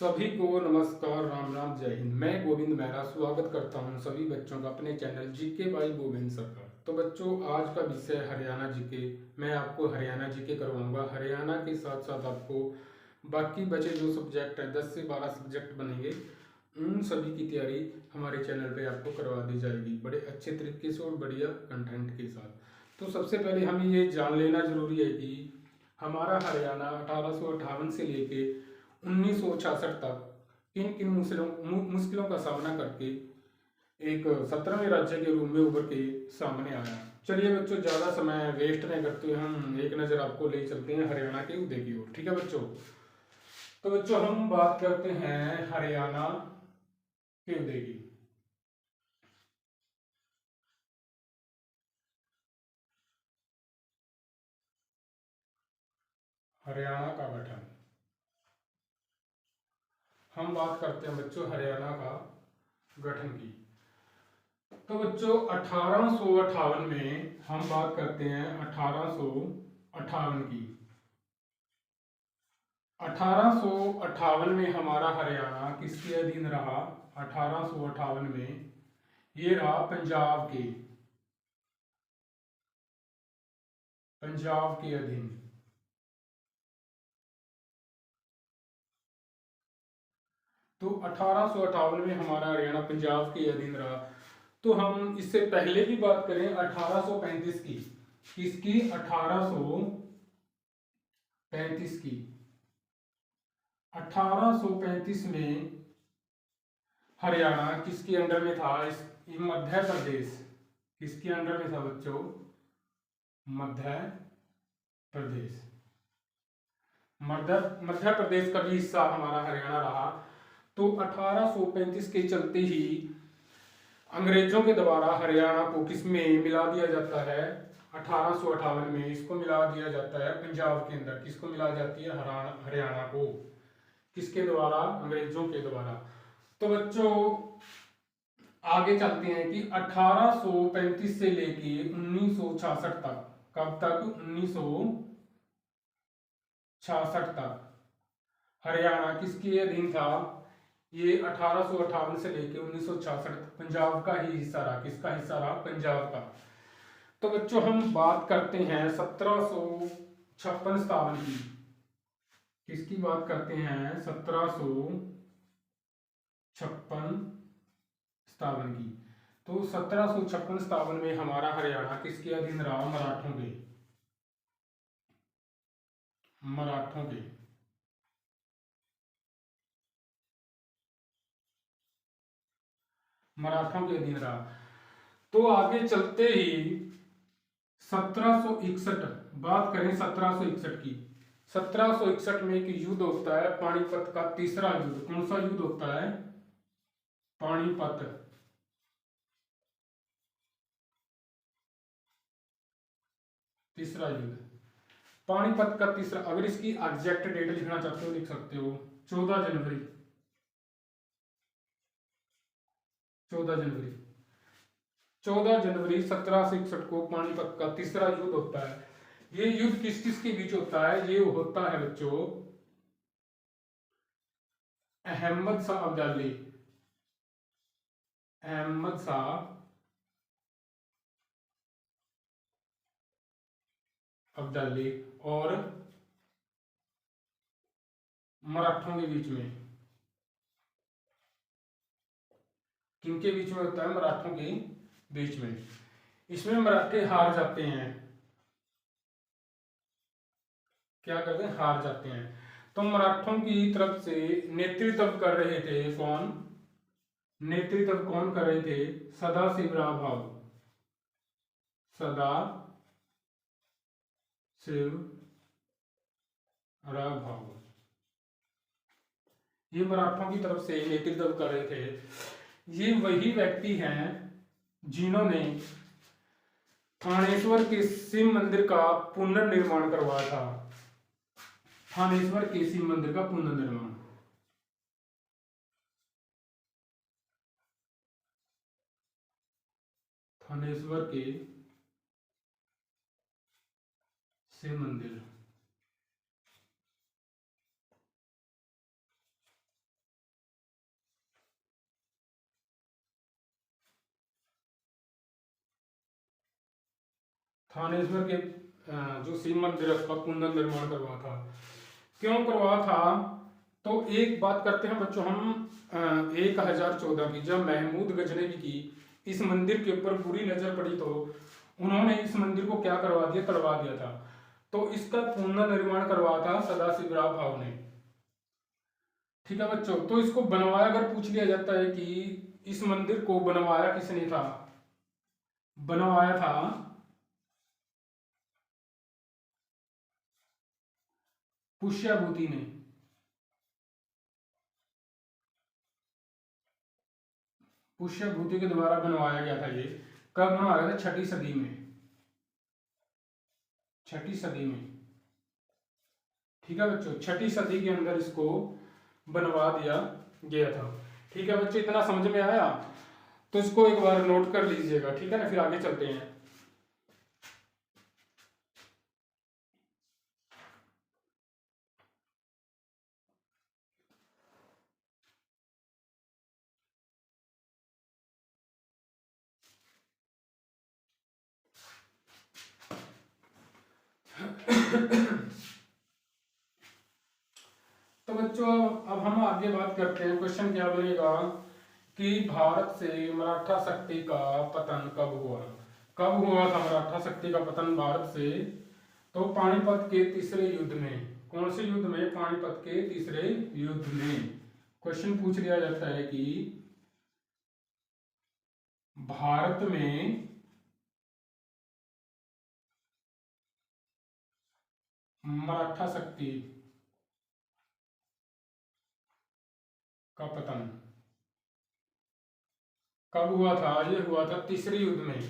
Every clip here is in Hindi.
सभी को नमस्कार, राम राम, जय हिंद। मैं गोविंद मेहरा स्वागत करता हूं सभी बच्चों का अपने channel GK by Govind sir पर। तो बच्चों, आज का विषय हरियाणा जीके। मैं आपको हरियाणा जीके करवाऊंगा। हरियाणा के साथ साथ आपको बाकी बचे जो सब्जेक्ट है, 10 से 12 सब्जेक्ट बनेंगे, उन सभी की तैयारी हमारे चैनल पे आपको करवा दी जाएगी बड़े अच्छे तरीके से और बढ़िया कंटेंट के साथ। तो सबसे पहले हमें ये जान लेना जरूरी है कि हमारा हरियाणा 1858 से लेके 1966 तक किन किन मुश्किलों का सामना करके एक 17वें राज्य के रूप में उभर के सामने आया। चलिए बच्चों, ज़्यादा समय वेस्ट नहीं करते हुए हम एक नज़र आपको ले चलते हैं हरियाणा के उदय की ओर। ठीक है बच्चों। तो बच्चों, हम बात करते हैं हरियाणा के उदय की। हरियाणा का गठन, हम बात करते हैं बच्चों हरियाणा का गठन की। तो बच्चों 1858 में हम बात करते हैं 1858 की। 1858 में हमारा हरियाणा किसके अधीन रहा? 1858 में ये रहा पंजाब के अधीन। तो 1858 में हमारा हरियाणा पंजाब के अधीन रहा। तो हम इससे पहले की बात करें 1835 की। किसकी? 1835 की। 1835 में हरियाणा किसके अंडर में था? मध्य प्रदेश। किसके अंडर में था बच्चों? मध्य प्रदेश। मध्य प्रदेश का भी हिस्सा हमारा हरियाणा रहा। तो 1835 के चलते ही अंग्रेजों के द्वारा हरियाणा को किसमें मिला दिया जाता है? 1858 में इसको मिला दिया जाता है पंजाब के अंदर। किसको मिला जाती है? हरियाणा को। किसके द्वारा? अंग्रेजों के द्वारा। तो बच्चों आगे चलते हैं कि 1835 से लेके 1966 तक। कब तक? 1966 तक हरियाणा किसके अधीन था? ये 1858 से लेके 1966 तक पंजाब का ही हिस्सा रहा। किसका हिस्सा रहा? पंजाब का। तो बच्चों हम बात करते हैं 1756 की। किसकी बात करते हैं? 1756 की। तो 1756 में हमारा हरियाणा किसके अधीन रहा? मराठों के। मराठों के अधीन रहा। तो आगे चलते ही 1761, बात करें 1761 की। 1761 में एक युद्ध होता है, पानीपत का तीसरा युद्ध। कौन सा युद्ध होता है? पानीपत। तीसरा युद्ध पानीपत का तीसरा। अगर इसकी एग्जैक्ट डेट लिखना चाहते हो लिख सकते हो। 14 जनवरी। 14 जनवरी। 14 जनवरी 1761 को पानीपत का तीसरा युद्ध होता है। ये युद्ध किस किस के बीच होता है? ये होता है बच्चों अहमद शाह अब्दाली। अहमद शाह अब्दाली और मराठों के बीच में। किनके बीच में होता है? मराठों के बीच में। इसमें मराठे हार जाते हैं। क्या करते हैं? हार जाते हैं। तो मराठों की तरफ से नेतृत्व कर रहे थे कौन? नेतृत्व कौन कर रहे थे? सदाशिवराव भाऊ। सदा शिव राव भाऊ ये मराठों की तरफ से नेतृत्व कर रहे थे। ये वही व्यक्ति हैं जिन्होंने थानेश्वर के शिव मंदिर का पुनर्निर्माण करवाया था। थानेश्वर के शिव मंदिर का पुनर्निर्माण। थानेश्वर के शिव मंदिर थानेश्वर के जो शिव मंदिर है उसका पुनर्निर्माण करवा था। क्यों करवा था? तो एक बात करते हैं बच्चों हम 1014 की, जब महमूद गजनवी की इस मंदिर के ऊपर बुरी नजर पड़ी तो उन्होंने इस मंदिर को क्या करवा दिया, तड़वा दिया था। तो इसका पुनर्निर्माण करवाया था सदाशिवराव भाव ने। ठीक है बच्चों, तो इसको बनवाया, अगर पूछ लिया जाता है कि इस मंदिर को बनवाया किसने था, बनवाया था पुष्यभूति ने। पुष्यभूति के द्वारा बनवाया गया था। ये कब बनवाया था? 6ठी सदी में, 6ठी सदी में। ठीक है बच्चों, 6ठी सदी के अंदर इसको बनवा दिया गया था। ठीक है बच्चों, इतना समझ में आया? तो इसको एक बार नोट कर लीजिएगा, ठीक है ना, फिर आगे चलते हैं। तो बच्चों अब हम आगे बात करते हैं। क्वेश्चन क्या बनेगा कि भारत से मराठा शक्ति का पतन कब हुआ? कब हुआ था मराठा शक्ति का पतन भारत से? तो पानीपत के तीसरे युद्ध में। कौन से युद्ध में? पानीपत के तीसरे युद्ध में। क्वेश्चन पूछ लिया जाता है कि भारत में मराठा शक्ति का पतन कब हुआ था? ये हुआ था तीसरे युद्ध में,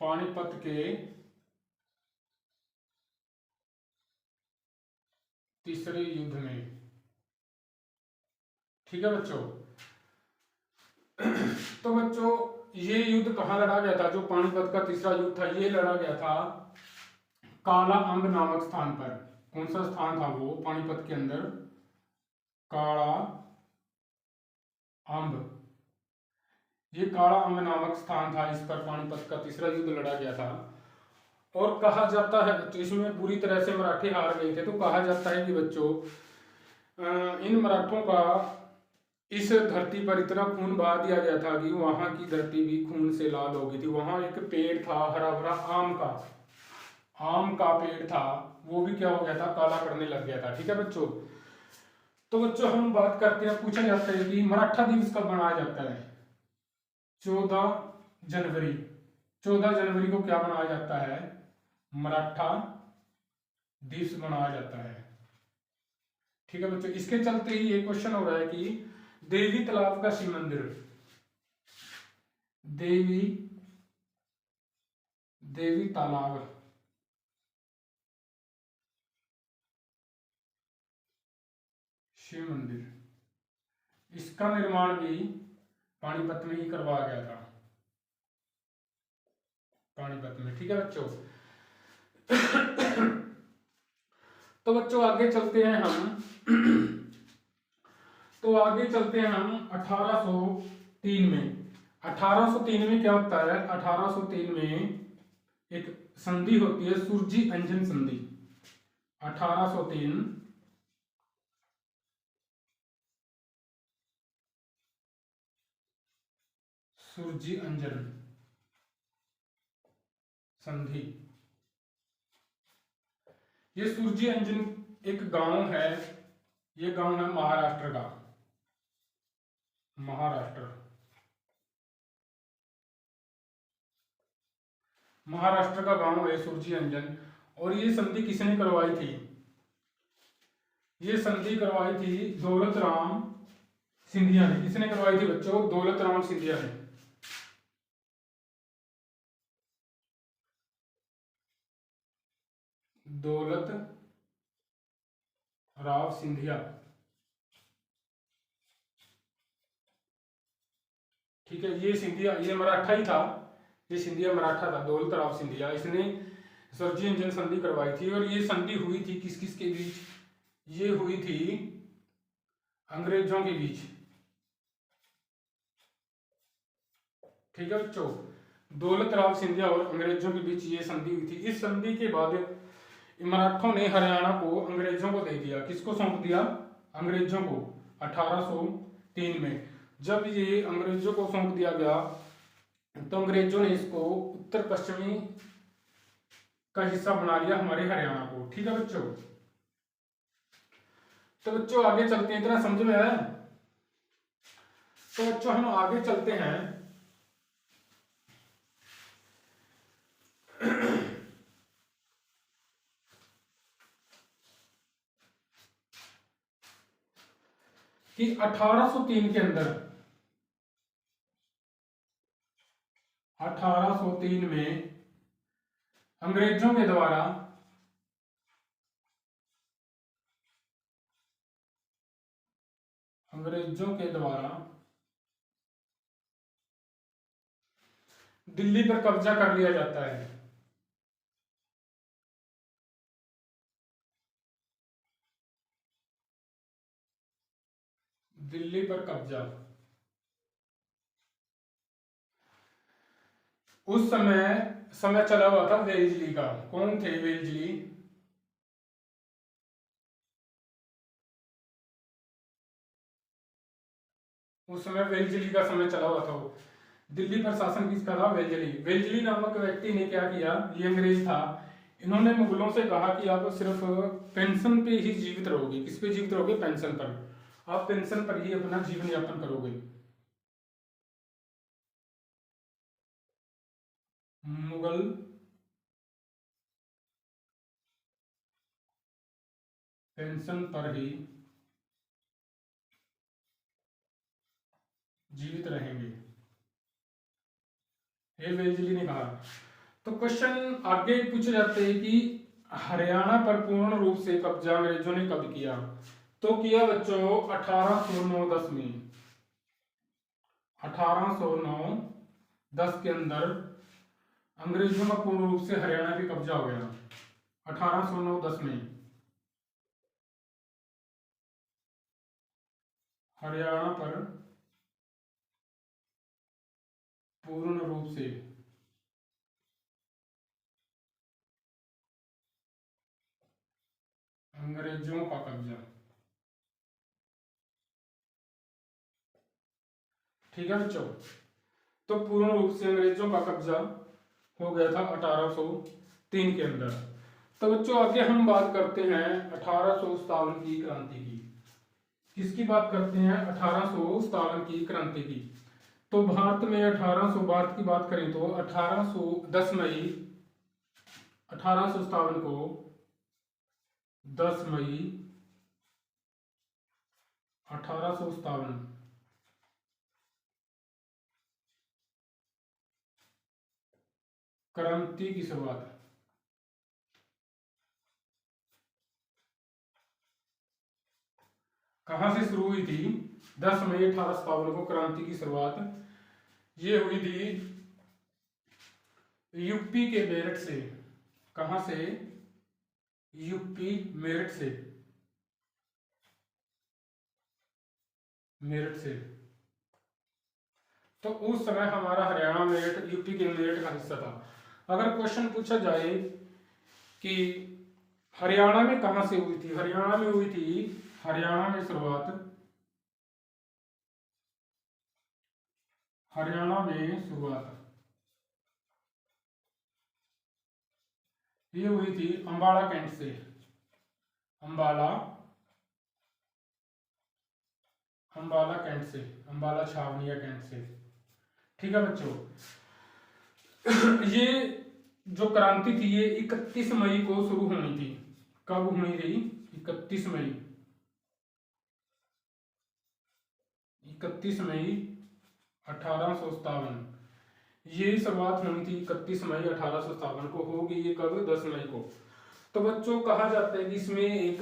पानीपत के तीसरे युद्ध में। ठीक है बच्चों, तो बच्चों ये युद्ध कहाँ लड़ा गया था? जो पानीपत का तीसरा युद्ध था ये लड़ा गया था काला अम्ब नामक स्थान पर। कौन सा स्थान था वो पानीपत के अंदर? काला अम्ब। ये काला अम्ब नामक स्थान था, इस पर पानीपत का तीसरा युद्ध लड़ा गया था। और कहा जाता है तो इसमें पूरी तरह से मराठे हार गए थे। तो कहा जाता है कि बच्चों इन मराठों का इस धरती पर इतना खून बहा दिया गया था कि वहां की धरती भी खून से लाल हो गई थी। वहां एक पेड़ था हरा भरा आम का पेड़ था, वो भी क्या हो गया था? काला पड़ने लग गया था। ठीक है बच्चों, तो बच्चों हम बात करते हैं, पूछा जाता है कि मराठा दिवस कब मनाया जाता है? 14 जनवरी। 14 जनवरी को क्या मनाया जाता है? मराठा दिवस मनाया जाता है। ठीक है बच्चों, इसके चलते ही एक क्वेश्चन हो रहा है कि देवी तालाब का शिव मंदिर, देवी तालाब शिव मंदिर, इसका निर्माण भी पानीपत में ही करवाया गया था, पानीपत में। ठीक है बच्चों, तो बच्चों आगे चलते हैं हम तो आगे चलते हैं हम 1803 में। 1803 में क्या होता है? 1803 में एक संधि होती है, सुरजी अंजन संधि। 1803 सुरजी अंजन संधि। ये सुरजी अंजन एक गांव है, ये गांव है महाराष्ट्र का, महाराष्ट्र का गांव है सुरजी अंजन। और ये संधि किसने करवाई थी? ये संधि करवाई थी दौलत राम सिंधिया ने। किसने करवाई थी बच्चों? दौलत राम सिंधिया ने। दौलत राव सिंधिया। ठीक है, ये सिंधिया, ये मराठा ही था, ये सिंधिया मराठा था, दौलत राव सिंधिया। इसने सुरजी अंजन संधि करवाई थी। और ये संधि हुई थी किस किस के बीच? ये हुई थी अंग्रेजों के बीच। ठीक है बच्चों, दौलत राव सिंधिया और अंग्रेजों के बीच ये संधि हुई थी। इस संधि के बाद मराठों ने हरियाणा को अंग्रेजों को दे दिया। किसको सौंप दिया? अंग्रेजों को, 1803 में। जब ये अंग्रेजों को सौंप दिया गया तो अंग्रेजों ने इसको उत्तर पश्चिमी का हिस्सा बना लिया, हमारे हरियाणा को। ठीक है बच्चों, तो बच्चों आगे चलते हैं। इतना समझ में आया? तो बच्चों हम आगे चलते हैं। कि 1803 के अंदर, 1803 में अंग्रेजों के द्वारा दिल्ली पर कब्जा कर लिया जाता है। दिल्ली पर कब्जा। उस समय चला हुआ था वेल्जली का। कौन थे वेल्जली? उस समय वेल्जली का समय चला हुआ था। वो दिल्ली पर शासन किसका था? वेल्जली। वेल्जली नामक व्यक्ति ने क्या किया? ये अंग्रेज था। इन्होंने मुगलों से कहा कि आप सिर्फ पेंशन पे ही जीवित रहोगे। किस पे जीवित रहोगे? पेंशन पर। आप पेंशन पर ही अपना जीवन यापन करोगे। मुगल पेंशन पर ही जीवित रहेंगे, ये वेल्जली ने कहा। तो क्वेश्चन आगे पूछे जाते हैं कि हरियाणा पर पूर्ण रूप से कब्जा अंग्रेजों ने कब किया? तो किया बच्चों 1809-10 में। 1809-10 के अंदर अंग्रेजों का पूर्ण रूप से हरियाणा पे कब्जा हो गया। 1809-10 में हरियाणा पर पूर्ण रूप से अंग्रेजों का कब्जा। ठीक है बच्चों, तो पूर्ण रूप से अंग्रेजों का कब्जा हो गया था 1803 के अंदर। तो बच्चों आगे हम बात करते हैं 1857 की क्रांति की। किसकी बात करते हैं? 1857 की क्रांति की। तो भारत में 1800, भारत की बात करें तो 10 मई 1857 को 10 मई 1857 क्रांति की शुरुआत। कहां से शुरू हुई थी? 10 मई 1857 को क्रांति की शुरुआत ये हुई थी यूपी के मेरठ से। कहां से? यूपी मेरठ से। मेरठ से। तो उस समय हमारा हरियाणा मेरठ, यूपी के मेरठ का हिस्सा था। अगर क्वेश्चन पूछा जाए कि हरियाणा में कहां से हुई थी? हरियाणा में हुई थी, हरियाणा में शुरुआत, हरियाणा में शुरुआत ये हुई थी अंबाला कैंट से। अंबाला, अंबाला कैंट से, अंबाला छावनी या कैंट से। ठीक है बच्चों, ये जो क्रांति थी ये 31 मई को शुरू होनी थी। कब होनी थी? 31 मई, 31 मई 1857। ये शुरुआत होनी थी 31 मई 1857 को, होगी ये कब? 10 मई को। तो बच्चों कहा जाता है कि इसमें एक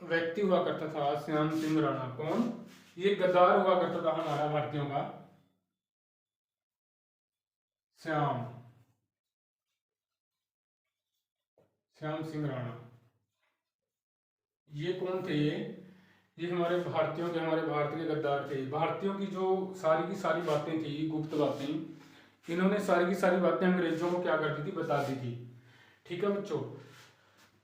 व्यक्ति हुआ करता था, श्याम सिंह राणा। कौन? ये गद्दार हुआ करता था हमारा भारतीयों का, श्याम सिंह राणा। ये कौन थे? ये हमारे भारतीयों के, हमारे भारत के गद्दार थे। भारतीयों की जो सारी की सारी बातें थी, गुप्त बातें, इन्होंने सारी की सारी बातें अंग्रेजों को क्या कर दी थी, बता दी थी। ठीक है बच्चों,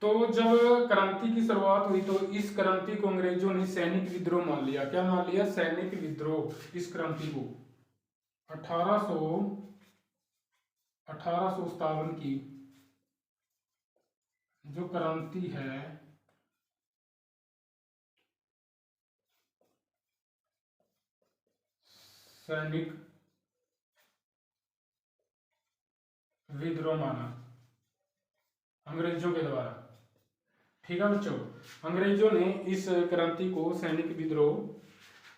तो जब क्रांति की शुरुआत हुई तो इस क्रांति को अंग्रेजों ने सैनिक विद्रोह मान लिया। क्या मान लिया? सैनिक विद्रोह। इस क्रांति को 1857 की जो क्रांति है, सैनिक विद्रोह माना अंग्रेजों के द्वारा। ठीक है बच्चों, अंग्रेजों ने इस क्रांति को सैनिक विद्रोह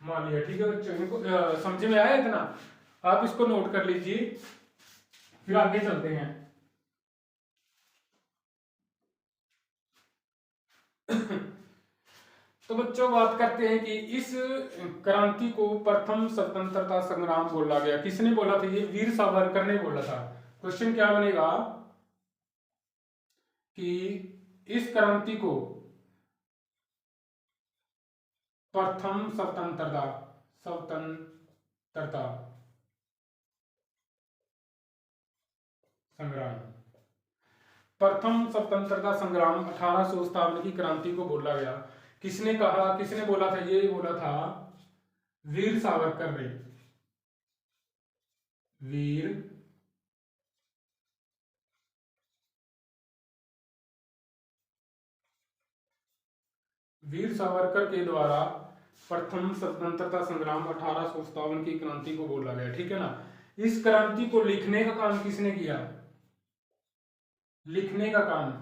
मान लिया। ठीक है बच्चों, इनको समझ में आया इतना? आप इसको नोट कर लीजिए, फिर आगे चलते हैं। तो बच्चों बात करते हैं कि इस क्रांति को प्रथम स्वतंत्रता संग्राम बोला गया। किसने बोला था? ये वीर सावरकर ने बोला था। क्वेश्चन क्या बनेगा कि इस क्रांति को प्रथम स्वतंत्रता स्वतंत्रता संग्राम, प्रथम स्वतंत्रता संग्राम 1857 की क्रांति को बोला गया। किसने कहा, किसने बोला था? ये बोला था वीर सावरकर ने। वीर सावरकर के द्वारा प्रथम स्वतंत्रता संग्राम 1857 की क्रांति को बोला गया। ठीक है ना? इस क्रांति को लिखने का काम किसने किया? लिखने का काम,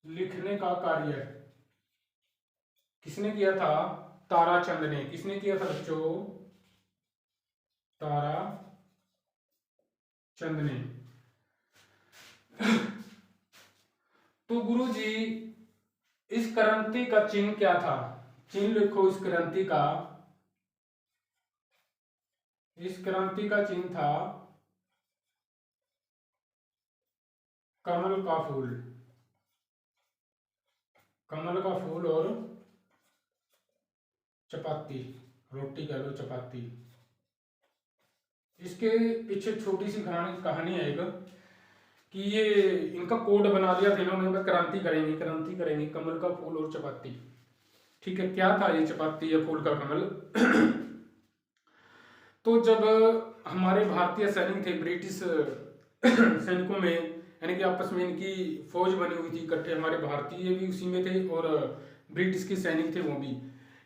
लिखने का कार्य किसने किया था? ताराचंद ने। किसने किया था बच्चों? ताराचंद ने। तो गुरुजी इस क्रांति का चिन्ह क्या था? चिन्ह लिखो इस क्रांति का। इस क्रांति का चिन्ह था कमल का फूल। कमल का फूल और चपाती, रोटी कह लो चपाती। इसके पीछे छोटी सी कहानी है एक, कि ये इनका कोड बना दिया था इन्होंने, क्रांति करेंगे क्रांति करेंगे, कमल का फूल और चपाती। ठीक है, क्या था ये चपाती या फूल का कमल? तो जब हमारे भारतीय सैनिक थे ब्रिटिश सैनिकों में, यानी कि आपस में इनकी फौज बनी हुई थी इकट्ठे, हमारे भारतीय भी उसी में थे और ब्रिटिश के सैनिक थे वो भी।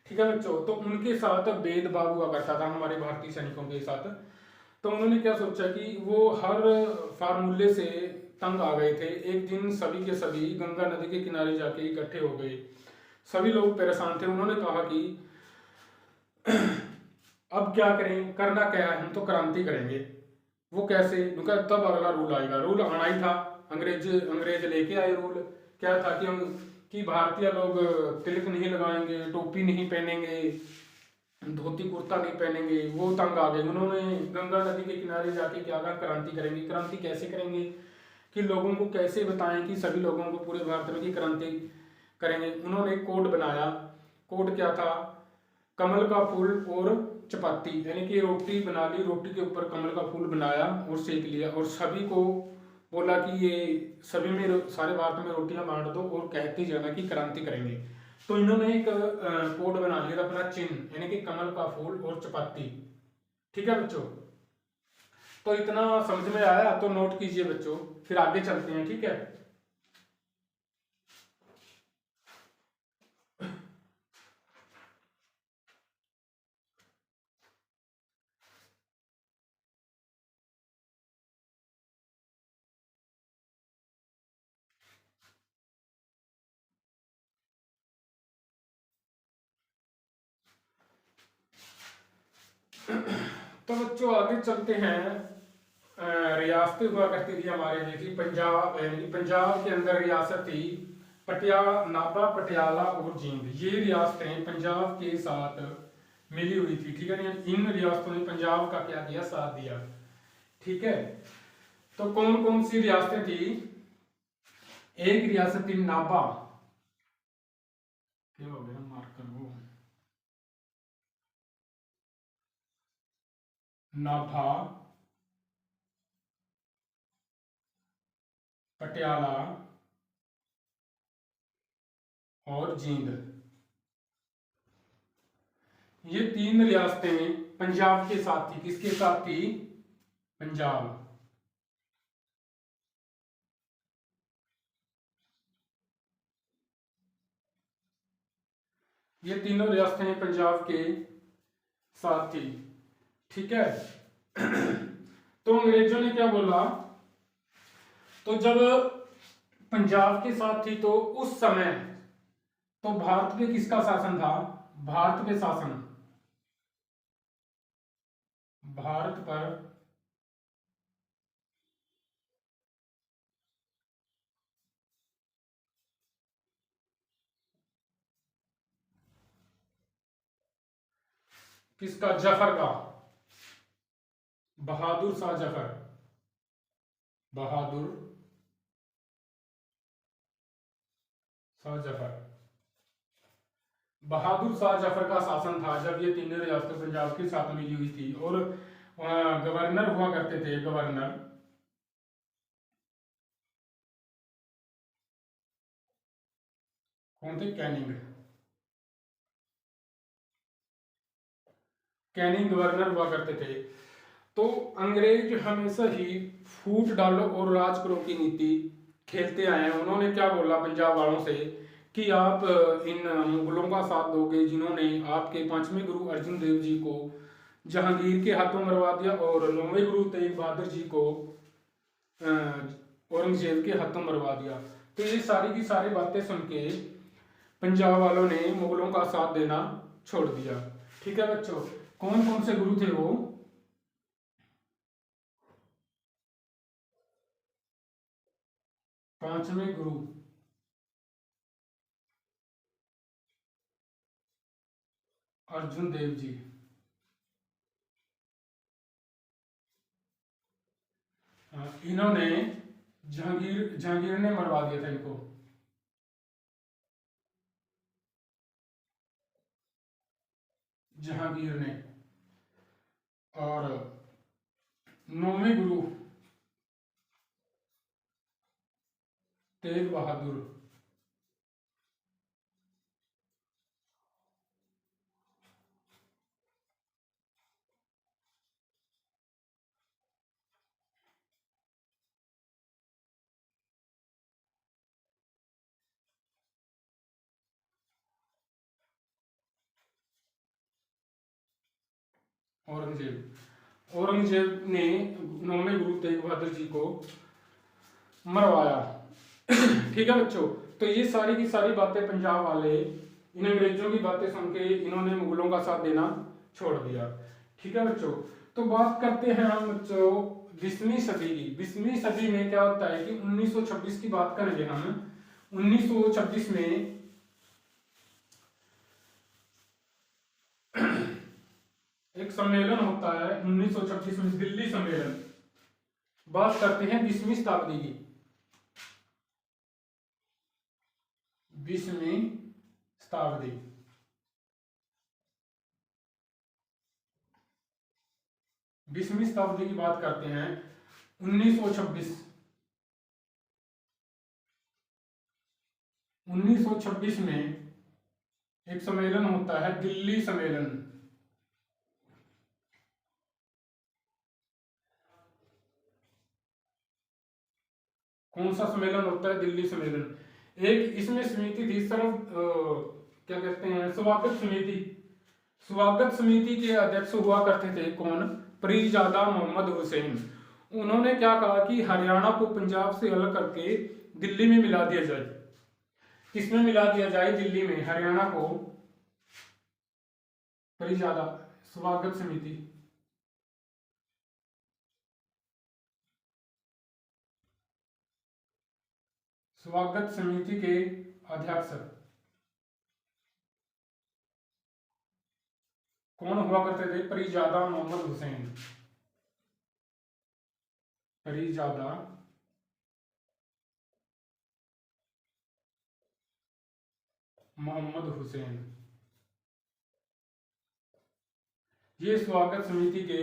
ठीक है बच्चों, तो उनके साथ भेदभाव हुआ करता था हमारे भारतीय सैनिकों के साथ। तो उन्होंने क्या सोचा कि वो हर फार्मूले से तंग आ गए थे। एक दिन सभी के सभी गंगा नदी के किनारे जाके इकट्ठे हो गए। सभी लोग परेशान थे। उन्होंने कहा कि अब क्या करें, करना क्या है, हम तो क्रांति करेंगे। वो कैसे? उनका तब अगला रूल आएगा। रूल आना ही था, अंग्रेज लेके आए रूल। क्या था कि हम कि भारतीय लोग तिलक नहीं लगाएंगे, टोपी नहीं पहनेंगे, धोती कुर्ता नहीं पहनेंगे। वो तंग आ गए। उन्होंने गंगा नदी के किनारे जाके क्या कहा? क्रांति करेंगे। क्रांति कैसे करेंगे, कि लोगों को कैसे बताएं कि सभी लोगों को पूरे भारत में की क्रांति करेंगे। उन्होंने एक कोड बनाया। कोड क्या था? कमल का फूल और चपाती, यानी कि रोटी बना ली, रोटी के ऊपर कमल का फूल बनाया और सेक लिया, और सभी को बोला कि ये सभी में सारे भारत में रोटियां बांट दो और कहते जाना कि क्रांति करेंगे। तो इन्होंने एक कोड बना लिया था अपना चिन्ह, यानी कि कमल का फूल और चपाती। ठीक है बच्चों, तो इतना समझ में आया तो नोट कीजिए बच्चों, फिर आगे चलते हैं। ठीक है, तो बच्चों आगे चलते हैं। रियासतें हुआ करती थी हमारे, जैसे पंजाब, यानी पंजाब के अंदर रियासत थी पटियाला, नाभा, पटियाला और जींद। ये रियासतें पंजाब के साथ मिली हुई थी। ठीक है, इन रियासतों ने पंजाब का क्या किया? साथ दिया। ठीक है, तो कौन कौन सी रियासतें थी? एक रियासत थी नाभा। क्या हो गया? मार्कर वो नाभा, पटियाला और जींद। ये तीन रियासतें पंजाब के साथ थी। किसके साथ थी? पंजाब। ये तीनों रियासतें पंजाब के साथ थी। ठीक है। तो अंग्रेजों ने क्या बोला? तो जब पंजाब के साथ थी तो उस समय तो भारत पे किसका शासन था? भारत पे शासन, भारत पर किसका? जफर का, बहादुर शाह जफर, बहादुर शाह जफर। बहादुर शाह जफर का शासन था जब ये तीनों रियासतें पंजाब के साथ मिली हुई थी। और गवर्नर हुआ करते थे, गवर्नर कौन थे? कैनिंग, कैनिंग गवर्नर हुआ करते थे। तो अंग्रेज हमेशा ही फूट डालो और राज करो की नीति खेलते आए हैं। उन्होंने क्या बोला पंजाब वालों से कि आप इन मुगलों का साथ दोगे जिन्होंने आपके पांचवें गुरु अर्जुन देव जी को जहांगीर के हाथों मरवा दिया और नौवें गुरु तेग बहादुर जी को औरंगजेब के हाथों मरवा दिया। तो ये सारी की सारी बातें सुन के पंजाब वालों ने मुगलों का साथ देना छोड़ दिया। ठीक है बच्चों, कौन कौन से गुरु थे वो? पांचवें गुरु अर्जुन देव जी। इन्होंने जहांगीर ने मरवा दिया था इनको। जहांगीर ने। और नौवें गुरु तेग बहादुर। औरंगजेब ने नौवें गुरु तेग बहादुर जी को मरवाया। ठीक है बच्चों, तो ये सारी की सारी बातें पंजाब वाले इन अंग्रेजों की बातें सुन के इन्होंने मुगलों का साथ देना छोड़ दिया। ठीक है बच्चों, तो बात करते हैं हम बच्चों 20वीं सदी की। 20वीं सदी में क्या होता है कि 1926 की बात करेंगे हम। 1926 में एक सम्मेलन होता है 1926 में, दिल्ली सम्मेलन। बात करते हैं 20वीं शताब्दी की। 20वीं शताब्दी, 20वीं शताब्दी की बात करते हैं। 1926 1926 में एक सम्मेलन होता है, दिल्ली सम्मेलन। कौन सा सम्मेलन होता है? दिल्ली सम्मेलन। एक इसमें समिति थी सर्व क्या कहते हैं, स्वागत समिति। स्वागत समिति के अध्यक्ष हुआ करते थे कौन? पीरजादा मोहम्मद हुसैन। उन्होंने क्या कहा कि हरियाणा को पंजाब से अलग करके दिल्ली में मिला दिया जाए। किसमें मिला दिया जाए? दिल्ली में। हरियाणा को पीरजादा, स्वागत समिति। स्वागत समिति के अध्यक्ष कौन हुआ करते थे? पीरजादा मोहम्मद हुसैन। पीरजादा मोहम्मद हुसैन, ये स्वागत समिति के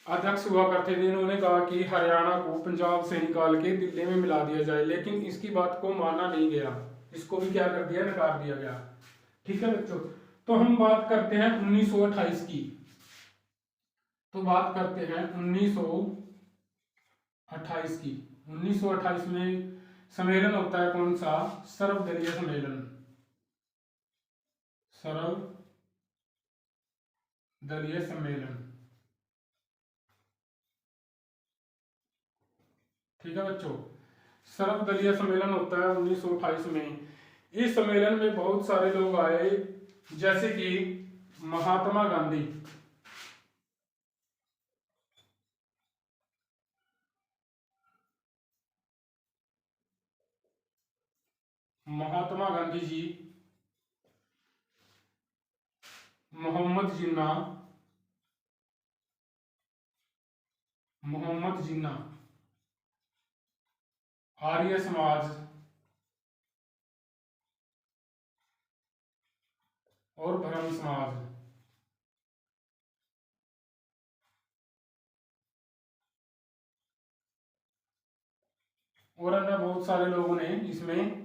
अध्यक्ष हुआ करते थे, इन्होंने कहा कि हरियाणा को पंजाब से निकाल के दिल्ली में मिला दिया जाए, लेकिन इसकी बात को माना नहीं गया, इसको भी क्या कर दिया, नकार दिया गया। ठीक है बच्चों, तो हम बात करते हैं 1928 की। तो बात करते हैं 1928 की। 1928 में सम्मेलन होता है कौन सा, सर्वदलीय सम्मेलन, सर्वदलीय सम्मेलन। ठीक है बच्चों, सर्वदलीय सम्मेलन होता है 1928 में। इस सम्मेलन में बहुत सारे लोग आए, जैसे कि महात्मा गांधी, महात्मा गांधी जी, मोहम्मद जिन्ना, मोहम्मद जिन्ना, आर्य समाज और ब्रह्म समाज। और अन्य बहुत सारे लोगों ने इसमें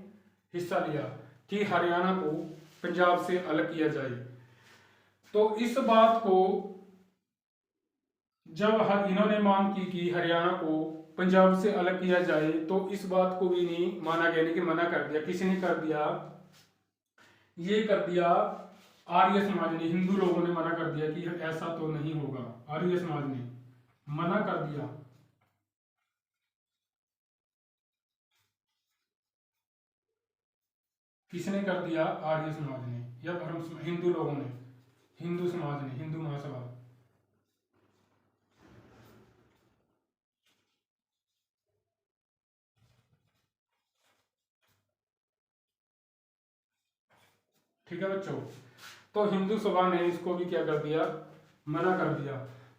हिस्सा लिया कि हरियाणा को पंजाब से अलग किया जाए। तो इस बात को जब इन्होंने मांग की कि हरियाणा को पंजाब से अलग किया जाए, तो इस बात को भी नहीं माना गया, नहीं कि मना कर दिया, किसी ने कर दिया, ये कर दिया आर्य समाज ने, हिंदू लोगों ने मना कर दिया कि ऐसा तो नहीं होगा, आर्य समाज ने मना कर दिया। किसने कर दिया, आर्य समाज ने या ब्रह्म समाज, हिंदू लोगों ने, हिंदू समाज ने, हिंदू महासभा। ठीक है बच्चों, तो हिंदू सभा ने इसको भी क्या कर दिया, मना कर दिया।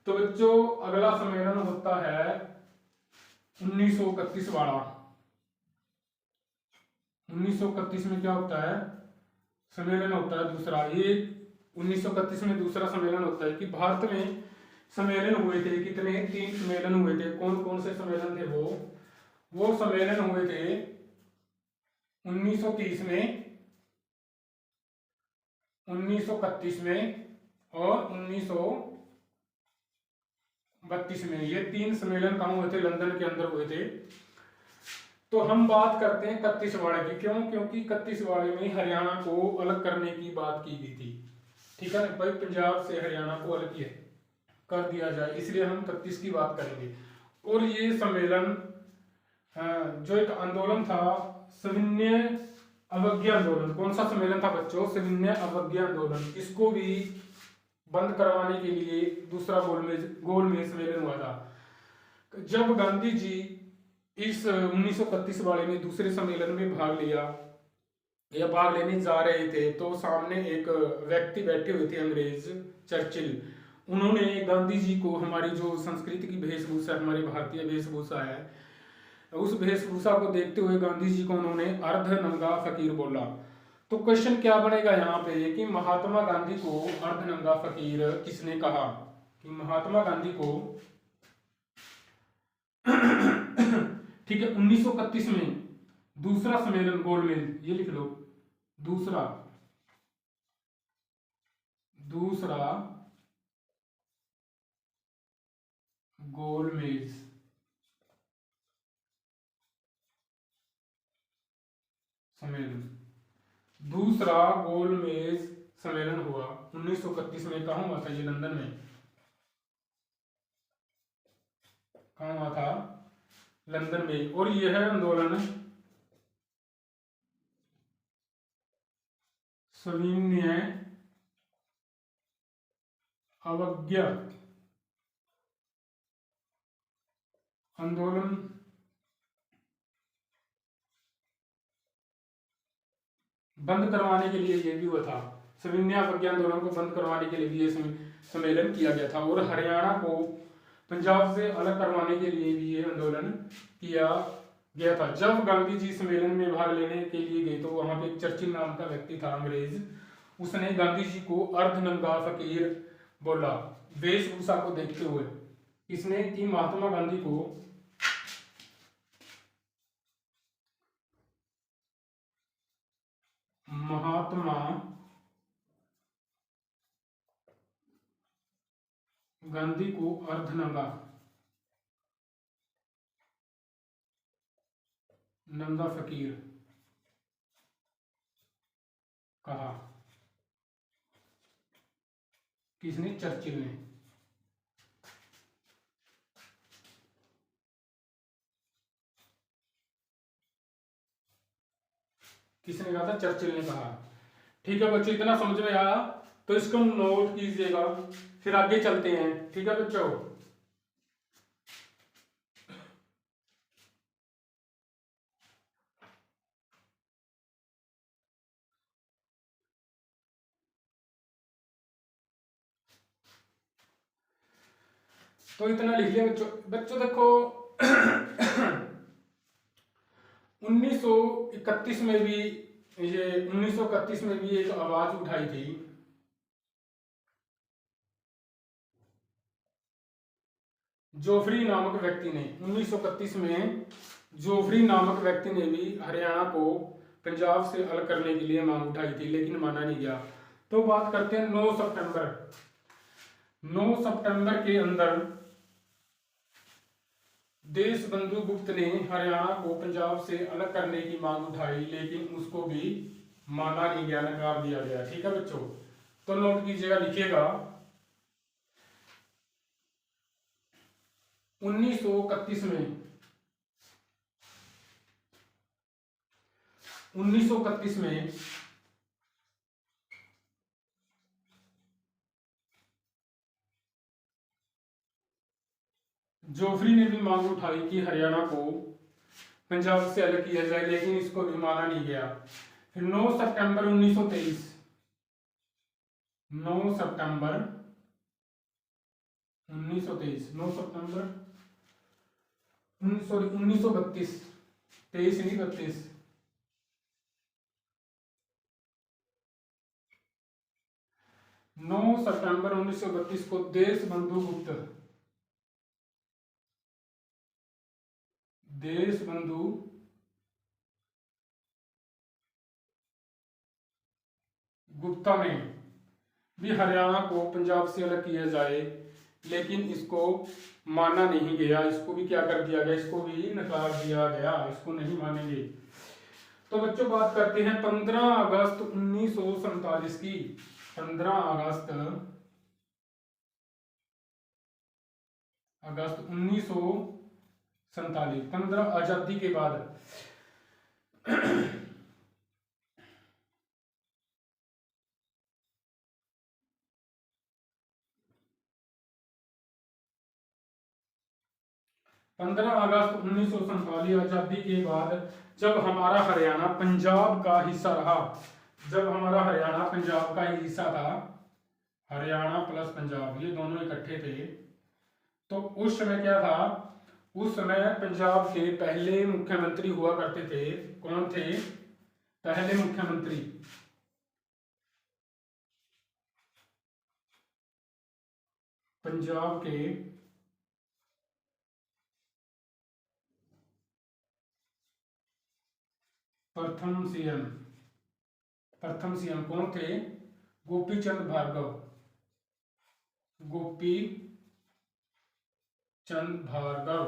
तो बच्चों अगला सम्मेलन होता है 1931 वाला। 1931 में क्या होता है, सम्मेलन होता है दूसरा। ये 1931 में दूसरा सम्मेलन होता है कि भारत में सम्मेलन हुए थे, कितने, 3 सम्मेलन हुए थे। कौन कौन से सम्मेलन थे वो सम्मेलन हुए थे 1930 में, 1931 में और 1932 में। ये 3 सम्मेलन कहाँ हुए थे, लंदन के अंदर हुए थे। तो हम बात करते हैं 31 वाले की। क्यों, क्योंकि 31 वाले में हरियाणा को अलग करने की बात की गई थी। ठीक है ना भाई, पंजाब से हरियाणा को अलग किया कर दिया जाए, इसलिए हम 31 की बात करेंगे। और ये सम्मेलन जो एक आंदोलन था, सविनय अवज्ञा आंदोलन। कौन सा सम्मेलन था बच्चों, सविनय अवज्ञा आंदोलन। इसको भी बंद करवाने के लिए दूसरा गोलमेज सम्मेलन हुआ था। जब गांधी जी इस 1931 वाले में दूसरे सम्मेलन में भाग लिया या भाग लेने जा रहे थे, तो सामने एक व्यक्ति बैठे हुए थे, अंग्रेज, चर्चिल। उन्होंने गांधी जी को, हमारी जो संस्कृति की वेशभूषा, हमारी भारतीय वेशभूषा है, उस वेशभूषा को देखते हुए गांधी जी को उन्होंने अर्ध नंगा फकीर बोला। तो क्वेश्चन क्या बनेगा यहाँ पे कि महात्मा गांधी को अर्ध नंगा फकीर किसने कहा, कि महात्मा गांधी को ठीक है 1931 में दूसरा सम्मेलन गोलमेज, ये लिख लो, दूसरा गोलमेज सम्मेलन, दूसरा गोलमेज सम्मेलन हुआ 1931 में। कहाँ हुआ था ये, लंदन में। कहाँ हुआ था, लंदन में। और यह आंदोलन सविनय अवज्ञा आंदोलन बंद करवाने के लिए ये भी हुआ था। सविनय अवज्ञा आंदोलन को बंद करवाने के लिए भी ये सम्मेलन किया गया था। और हरियाणा को पंजाब से अलग करवाने के लिए भी ये आंदोलन किया गया था। जब गांधी जी सम्मेलन में भाग लेने के लिए गए, तो वहां पे एक चर्चिल नाम का व्यक्ति था, अंग्रेज, उसने गांधी जी को अर्धनंगा फकीर बोला, वेशभूषा को देखते हुए। किसने कि महात्मा गांधी को महात्मा गांधी को अर्धनंगा नंगा फकीर कहा। किसने? चर्चिल ने। किसने कहा था? चर्चिल ने कहा। ठीक है बच्चों, इतना समझ में आया तो इसको नोट कीजिएगा, फिर आगे चलते हैं। ठीक है बच्चों, तो इतना लिख लिया बच्चों। बच्चों देखो 1931 में भी, ये 1931 में भी एक आवाज उठाई थी। जोफरी नामक व्यक्ति ने 1931 में जोफरी नामक व्यक्ति ने भी हरियाणा को पंजाब से अलग करने के लिए मांग उठाई थी, लेकिन माना नहीं गया। तो बात करते हैं 9 सितंबर। 9 सितंबर के अंदर देशबंधु गुप्त ने हरियाणा को पंजाब से अलग करने की मांग उठाई, लेकिन उसको भी माना नहीं गया, नकार दिया गया। ठीक है बच्चों, तो नोट कीजिएगा, लिखिएगा 1931 में 1931 में जोफरी ने भी मांग उठाई कि हरियाणा को पंजाब से अलग किया जाए, लेकिन इसको भी माना नहीं गया। फिर 9 सितंबर 1923 9 सितंबर 1923 9 सितंबर सॉरी 1932 23 नहीं 32 9 सितंबर 1932 को देशबंधु गुप्ता ने भी हरियाणा को पंजाब से अलग किया जाए, लेकिन इसको माना नहीं गया। इसको भी क्या कर दिया गया? इसको भी नकार दिया गया, इसको नहीं मानेंगे। तो बच्चों बात करते हैं 15 अगस्त 1947 की। 15 अगस्त 1947, 15 आजादी के बाद 15 अगस्त 1947 आजादी के बाद जब हमारा हरियाणा पंजाब का हिस्सा रहा, जब हमारा हरियाणा पंजाब का ही हिस्सा था, हरियाणा प्लस पंजाब ये दोनों इकट्ठे थे, तो उस समय क्या था? उस समय पंजाब के पहले मुख्यमंत्री हुआ करते थे। कौन थे पहले मुख्यमंत्री? पंजाब के प्रथम सीएम कौन थे? गोपी चंद भार्गव। गोपी चंद भार्गव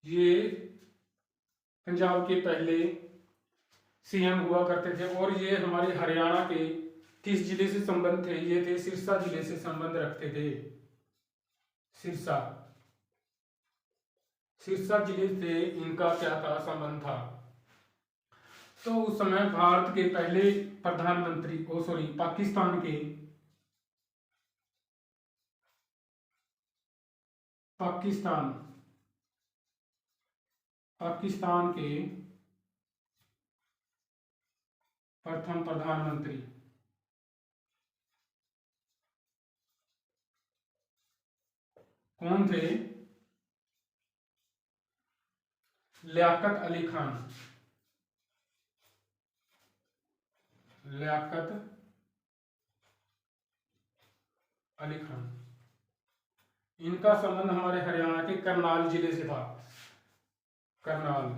ये पंजाब के पहले सीएम हुआ करते थे, और ये हमारे हरियाणा के किस जिले से संबंध थे? ये थे सिरसा जिले से संबंध रखते थे। सिरसा सिरसा जिले से इनका क्या था? संबंध था। तो उस समय भारत के पहले प्रधानमंत्री पाकिस्तान के पाकिस्तान के प्रथम प्रधानमंत्री कौन थे? लियाकत अली खान। लियाकत अली खान। इनका संबंध हमारे हरियाणा के करनाल जिले से था। करनाल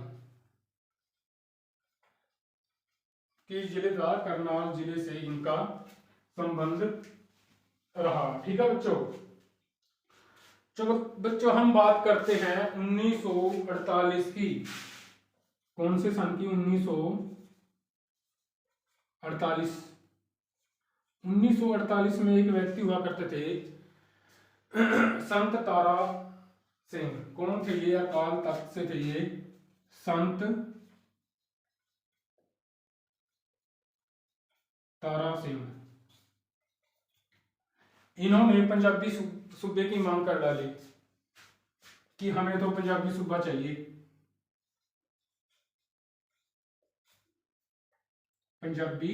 के जिले था, करनाल जिले से इनका संबंध रहा। ठीक है बच्चों। चलो बच्चों हम बात करते हैं 1948 की। कौन से सन की? 1948। 1948 में एक व्यक्ति हुआ करते थे संत तारा सिंह। कौन थे ये? अकाल तख्त से थे ये संत तारा सिंह। इन्होंने पंजाबी सूबे की मांग कर डाली कि हमें तो पंजाबी सूबा चाहिए। पंजाबी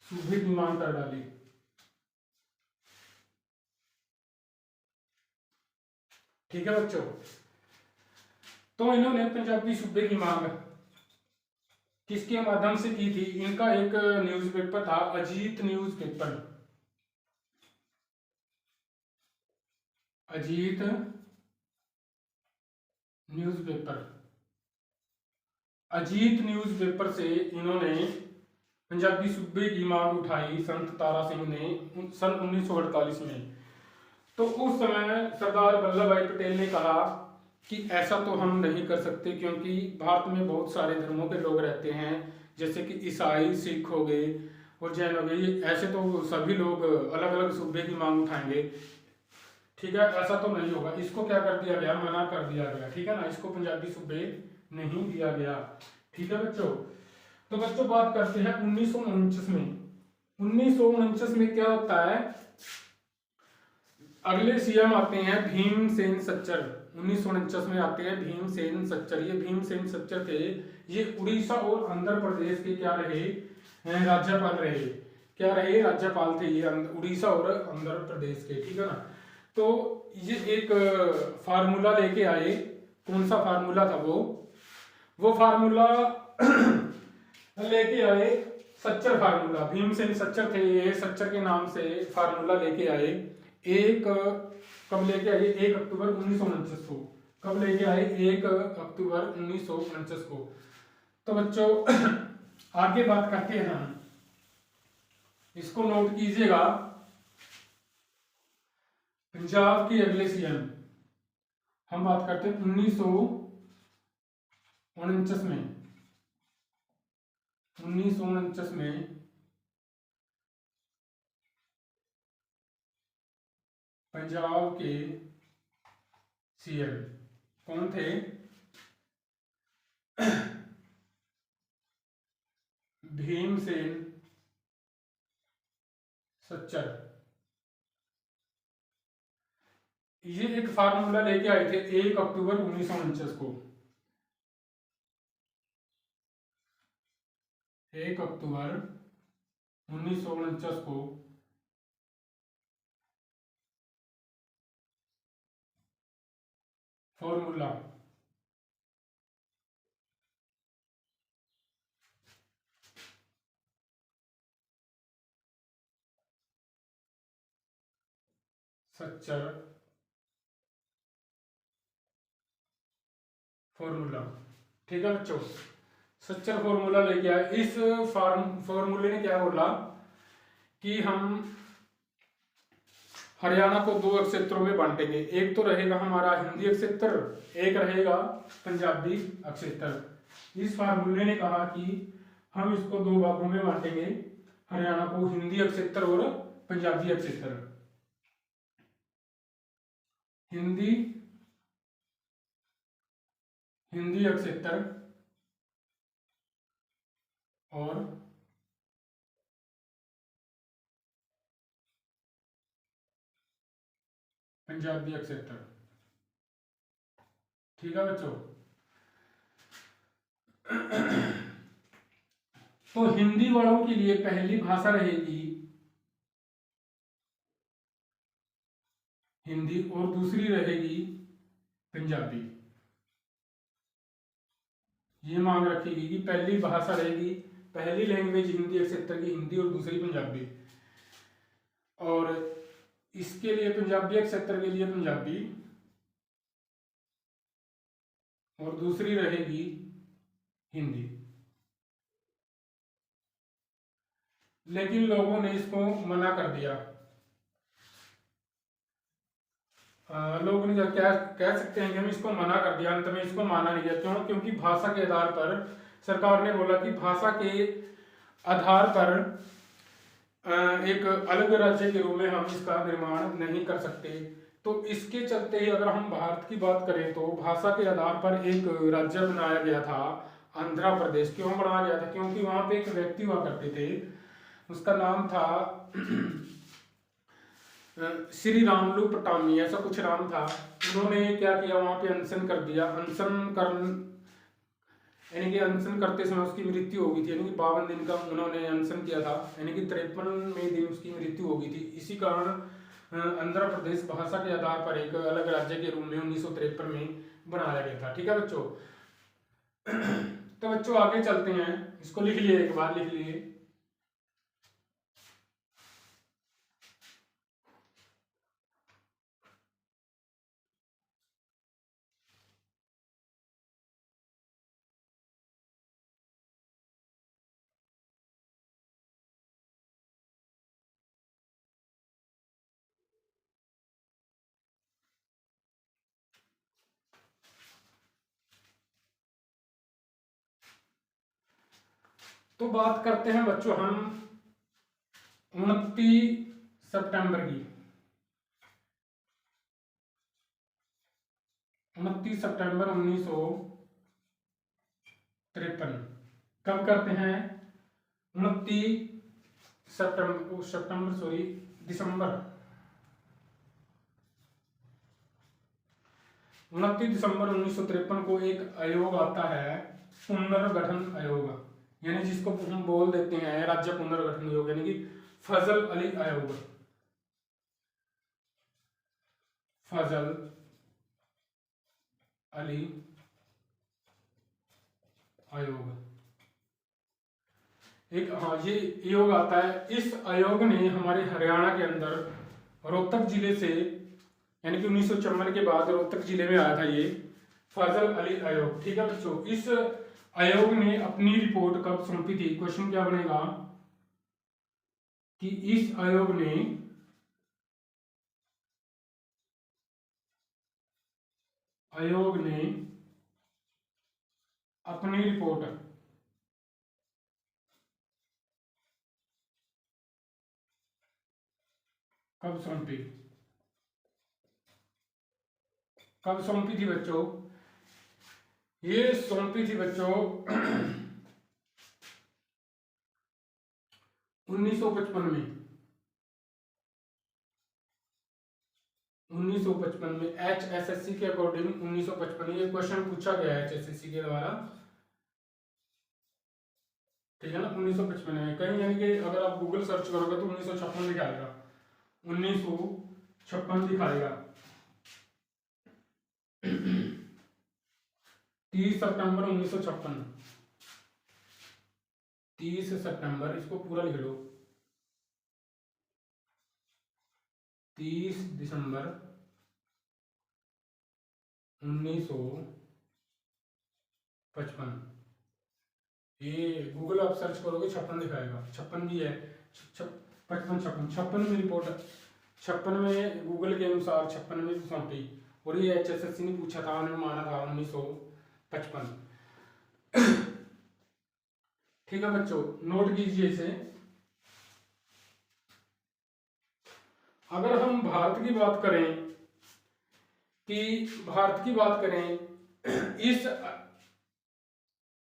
सूबे की मांग कर डाली। ठीक है बच्चों। तो इन्होंने पंजाबी सूबे की मांग किसके माध्यम से की थी? इनका एक न्यूज़पेपर था, Ajit newspaper. Ajit newspaper. Ajit newspaper से इन्होंने पंजाबी सूबे की मांग उठाई संत तारा सिंह ने सन 1948 में। तो उस समय सरदार वल्लभ भाई पटेल ने कहा कि ऐसा तो हम नहीं कर सकते, क्योंकि भारत में बहुत सारे धर्मों के लोग रहते हैं, जैसे कि ईसाई, सिख हो गए और जैन हो गए। ऐसे तो सभी लोग अलग अलग सूबे की मांग उठाएंगे। ठीक है, ऐसा तो नहीं होगा। इसको क्या कर दिया गया? मना कर दिया गया। ठीक है ना, इसको पंजाबी सूबे नहीं दिया गया। ठीक है बच्चों। तो बच्चों बात करते हैं 1949 में। 1949 में क्या होता है? अगले सीएम आते हैं भीमसेन सच्चर। 1949 में आते हैं भीमसेन सच्चर। ये भीमसेन सच्चर थे, ये उड़ीसा और आंध्र प्रदेश के क्या रहे? राज्यपाल रहे। क्या रहे? राज्यपाल थे ये उड़ीसा और आंध्र प्रदेश के। ठीक है ना। तो ये एक फार्मूला लेके आए। कौन सा फार्मूला था वो फार्मूला लेके आए सच्चर फार्मूला। भीमसेन सच्चर थे ये, सच्चर के नाम से फार्मूला लेके आए। कब लेके आए? 1 अक्टूबर 1949 को। कब लेके आए? 1 अक्टूबर 1949 को। तो बच्चों आगे बात करते हैं हम, इसको नोट कीजिएगा। पंजाब के अगले सीएम हम बात करते हैं 1949 में। 1949 में पंजाब के सीएम कौन थे? भीमसेन सच्चर। ये एक फार्मूला लेके आए थे 1 अक्टूबर 1949 को। 1 अक्टूबर 1949 को फॉर्मूला सच्चर फॉर्मूला। ठीक है बच्चों, सच्चर फॉर्मूला लेके आए। इस फॉर्मूले ने क्या बोला कि हम हरियाणा को 2 क्षेत्रों में बांटेंगे। एक तो रहेगा हमारा हिंदी क्षेत्र, एक रहेगा पंजाबी क्षेत्र। इस फार्मूले ने कहा कि हम इसको 2 भागों में बांटेंगे, हरियाणा को हिंदी क्षेत्र और पंजाबी क्षेत्र। हिंदी क्षेत्र और पंजाबी क्षेत्र। ठीक है बच्चों। तो हिंदी वालों के लिए पहली भाषा रहेगी हिंदी और दूसरी रहेगी पंजाबी। ये मांग रखेगी कि पहली भाषा रहेगी, पहली लैंग्वेज हिंदी क्षेत्र की हिंदी और दूसरी पंजाबी। और इसके लिए पंजाबी क्षेत्र के लिए पंजाबी, और दूसरी रहेगी हिंदी। लेकिन लोगों ने इसको मना कर दिया। लोगों ने क्या कह सकते हैं कि हम इसको मना कर दिया, अंत में इसको माना नहीं गया। क्यों? क्योंकि भाषा के आधार पर सरकार ने बोला कि भाषा के आधार पर एक अलग राज्य के रूप में हम इसका निर्माण नहीं कर सकते। तो इसके चलते ही अगर हम भारत की बात करें तो भाषा के आधार पर एक राज्य बनाया गया था, आंध्र प्रदेश। क्यों बनाया गया था? क्योंकि वहां पे एक व्यक्ति हुआ करते थे, उसका नाम था श्री रामलू पटामी, ऐसा कुछ नाम था। उन्होंने क्या किया, वहां पे अनशन कर दिया। यानी कि अनशन करते समय उसकी मृत्यु हो गई थी, यानी कि 52 दिन का उन्होंने अनशन किया था, यानी कि 53वें दिन उसकी मृत्यु हो गई थी। इसी कारण आंध्र प्रदेश भाषा के आधार पर एक अलग राज्य के रूप में 1953 में बनाया गया था। ठीक है बच्चों। तो बच्चों आगे चलते हैं, इसको लिख लिए, एक बार लिख लिए। तो बात करते हैं बच्चों हम 29 सितंबर की। 29 सितंबर 1953 कब करते हैं? 29 दिसंबर 29 दिसंबर 1953 को एक आयोग आता है, पुनर्गठन आयोग, यानी जिसको हम बोल देते हैं राज्य पुनर्गठन आयोग, यानी कि फजल अली आयोग। फजल अली आयोग एक, हाँ, ये आयोग आता है। इस आयोग ने हमारे हरियाणा के अंदर रोहतक जिले से, यानी कि 1954 के बाद रोहतक जिले में आया था ये फजल अली आयोग। ठीक है बच्चों। इस आयोग ने अपनी रिपोर्ट कब सौंपी थी? क्वेश्चन क्या बनेगा कि इस आयोग ने अपनी रिपोर्ट कब सौंपी? कब सौंपी थी बच्चों? ये सौंपी थी बच्चों 1955 में। 1955 में HSSC के अकॉर्डिंग 1955 ये क्वेश्चन पूछा गया है HSSC के द्वारा। ठीक है ना, 1955 में कहीं, यानी कि अगर आप गूगल सर्च करोगे तो 1956 दिखाएगा, 1956 दिखाएगा। 30 सितंबर 1956, 30 सितंबर, इसको पूरा लिख लो, 30 दिसंबर 1955। ये गूगल आप सर्च करोगे 56 दिखाएगा, 56 भी है, 55 56 में रिपोर्ट, 56 में गूगल के अनुसार 56 में सौंपी, और ये HSSC ने पूछा था, उन्होंने माना था 1955। ठीक है बच्चों, नोट कीजिए इसे। अगर हम भारत की बात करें इस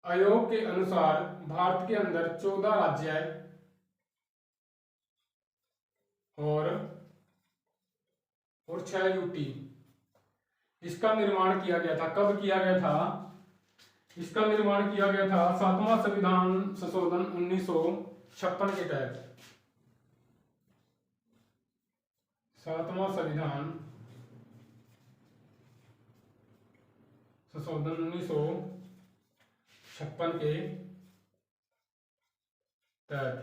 आयोग के अनुसार भारत के अंदर 14 राज्य है और 6 यूटी। इसका निर्माण किया गया था, कब किया गया था? इसका निर्माण किया गया था 7वां संविधान संशोधन 1956 के तहत। 7वां संविधान संशोधन 1956 के तहत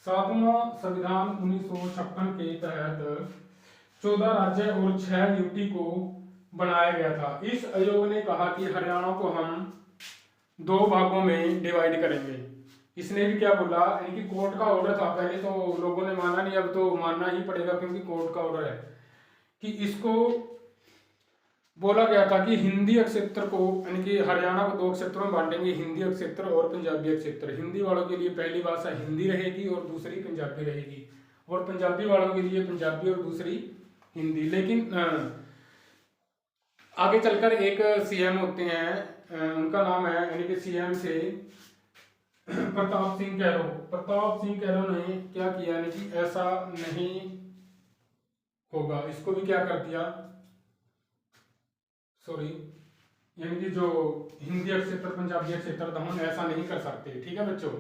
सातवां संविधान 1956 के तहत 14 राज्य और 6 यूटी को बनाया गया था। इस आयोग ने कहा कि हरियाणा को हम 2 भागों में डिवाइड करेंगे। इसने भी क्या बोला, यानी कि कोर्ट का ऑर्डर था, पहले तो लोगों ने माना नहीं, अब तो मानना ही पड़ेगा क्योंकि कोर्ट का ऑर्डर है, कि इसको बोला गया था कि हिंदी क्षेत्र को, यानी कि हरियाणा को 2 क्षेत्रों में बांटेंगे, हिंदी क्षेत्र और पंजाबी क्षेत्र। हिंदी वालों के लिए पहली भाषा हिंदी रहेगी और दूसरी पंजाबी रहेगी, और पंजाबी वालों के लिए पंजाबी और दूसरी हिंदी। लेकिन आगे चलकर एक सीएम होते हैं, उनका नाम है, यानी कि सीएम से प्रताप सिंह कैरो। प्रताप सिंह कैरो ने क्या किया, यानी कि ऐसा नहीं होगा, इसको भी क्या कर दिया, सॉरी, यानी कि जो हिंदी क्षेत्र पंजाबी क्षेत्र हम ऐसा नहीं कर सकते। ठीक है बच्चों,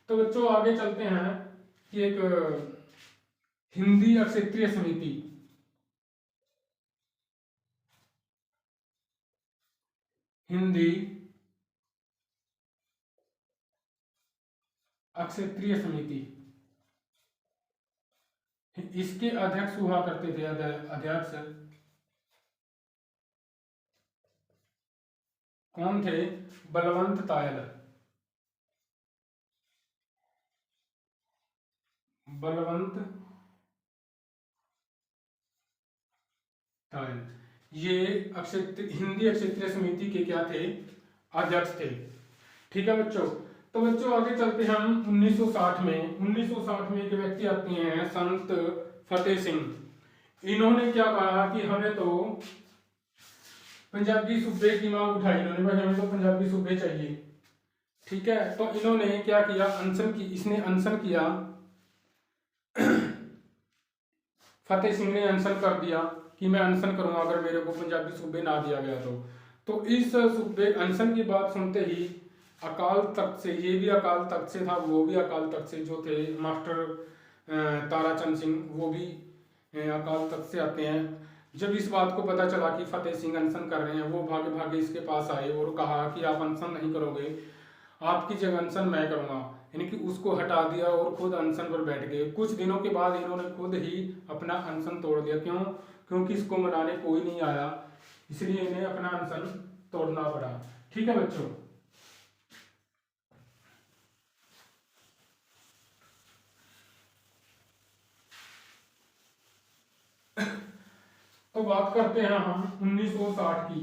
तो बच्चों आगे चलते हैं कि एक हिंदी क्षेत्रीय समिति, हिंदी क्षेत्रीय समिति, इसके अध्यक्ष हुआ करते थे, अध्यक्ष कौन थे, बलवंत तायल। बलवंत तायल ये हिंदी क्षेत्रीय समिति के क्या थे, अध्यक्ष थे। ठीक है बच्चों, तो बच्चों आगे चलते हैं हम 1960 में। 1960 में एक व्यक्ति आते हैं, संत फतेह सिंह। इन्होंने क्या कहा कि हमें तो पंजाबी सूबे की मांग उठाई इन्होंने, भाई हमें तो पंजाबी सूबे चाहिए। ठीक है, तो इन्होंने क्या किया, अनशन की, इसने अनशन किया, फतेह सिंह ने अनशन कर दिया कि मैं अनशन करूंगा अगर मेरे को पंजाबी सूबे ना दिया गया तो इस सूबे अनशन की बात सुनते ही अकाल तख्त से, ये भी अकाल तख्त से था, वो भी अकाल तख्त से, जो थे मास्टर ताराचंद सिंह, वो भी अकाल तख्त से आते हैं। जब इस बात को पता चला कि फतेह सिंह अनशन कर रहे हैं, वो भागे भागे इसके पास आए और कहा कि आप अनशन नहीं करोगे, आपकी जगह अनशन मैं करूंगा, यानी कि उसको हटा दिया और खुद अनशन पर बैठ गए। कुछ दिनों के बाद इन्होंने खुद ही अपना अनशन तोड़ दिया। क्यों? क्योंकि इसको मनाने कोई नहीं आया, इसलिए इन्हें अपना अनशन तोड़ना पड़ा। ठीक है बच्चों, तो बात करते हैं हम 1960 की।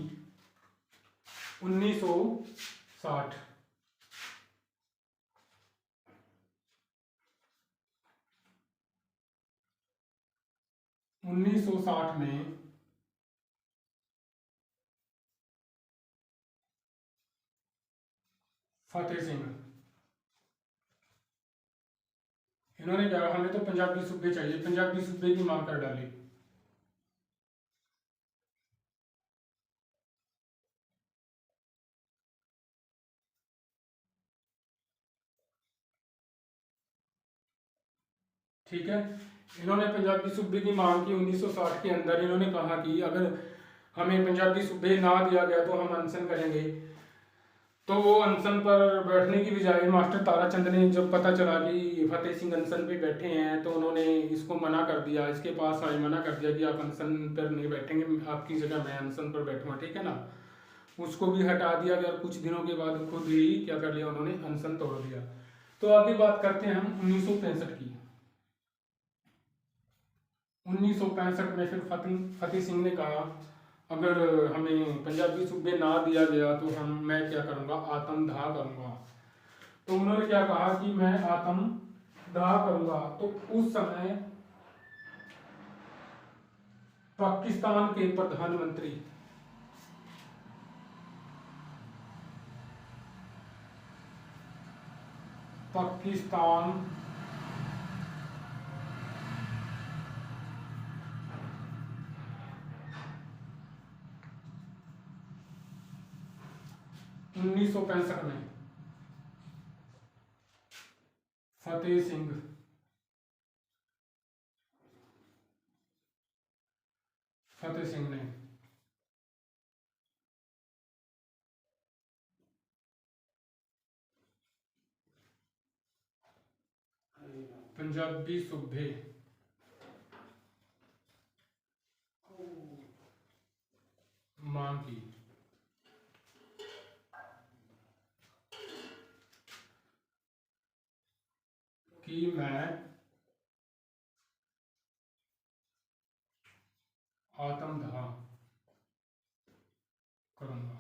1960 1960 में फतेह सिंह, इन्होंने क्या, हमें तो पंजाबी सूबे चाहिए, पंजाबी सूबे की मांग कर डाली। ठीक है, इन्होंने पंजाबी सूबे की मांग की 1960 के अंदर। इन्होंने कहा कि अगर हमें पंजाबी सूबे ना दिया गया तो हम अनशन करेंगे। तो वो अनशन पर बैठने की बजाय मास्टर ताराचंद ने जब पता चला कि फतेह सिंह अनशन पे बैठे हैं, तो उन्होंने इसको मना कर दिया, इसके पास आए, मना कर दिया कि आप अनशन पर नहीं बैठेंगे, आपकी जगह मैं अनशन पर बैठूंगा। ठीक है ना, उसको भी हटा दिया गया। कुछ दिनों के बाद खुद ही क्या कर लिया उन्होंने, अनशन तोड़ दिया। तो आगे बात करते हैं हम 1965 की। 1965 में फिर फतेह सिंह ने कहा अगर हमें पंजाबी सूबे ना दिया गया तो मैं क्या करूंगा, आत्मदाह करूंगा। तो उन्होंने क्या कहा कि मैं आत्मदाह करूंगा। तो उस समय पाकिस्तान के प्रधानमंत्री, पाकिस्तान उन्नीस सौ पैंसठ में फतेह सिंह ने पंजाबी सूबे मांग की कि मैं आत्मदाह करूंगा।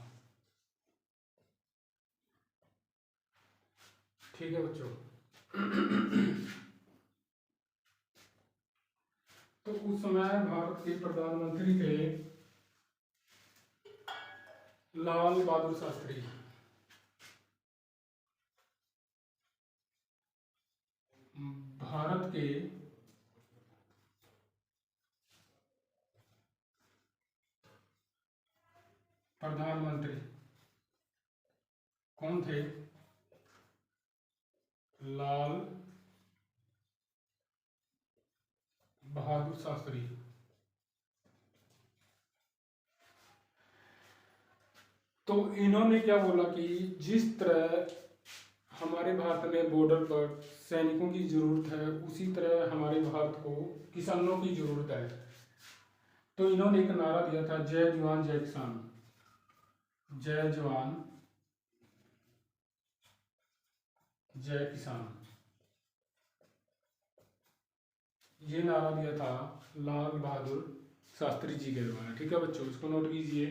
ठीक है बच्चों। तो उस समय भारत के प्रधानमंत्री थे लाल बहादुर शास्त्री। भारत के प्रधानमंत्री कौन थे? लाल बहादुर शास्त्री। तो इन्होंने क्या बोला कि जिस तरह हमारे भारत में बॉर्डर पर सैनिकों की जरूरत है, उसी तरह हमारे भारत को किसानों की जरूरत है। तो इन्होंने एक नारा दिया था, जय जवान जय किसान। जय जवान जय किसान, ये नारा दिया था लाल बहादुर शास्त्री जी के द्वारा। ठीक है बच्चों, इसको नोट कीजिए।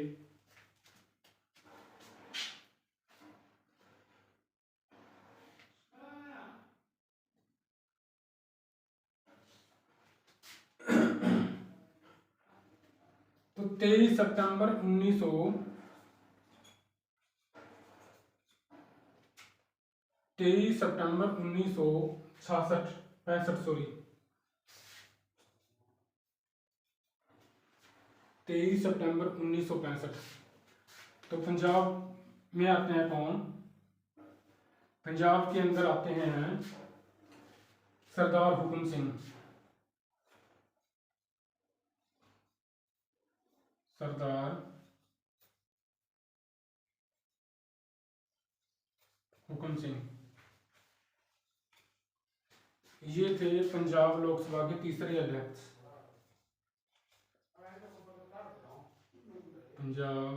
तो 23 सितंबर 1966 65 सॉरी 23 सितंबर 1965। तो पंजाब में आते हैं कौन? पंजाब के अंदर आते हैं सरदार हुकुम सिंह। सरदार हुकुम सिंह, ये थे पंजाब लोकसभा के तीसरे अध्यक्ष। पंजाब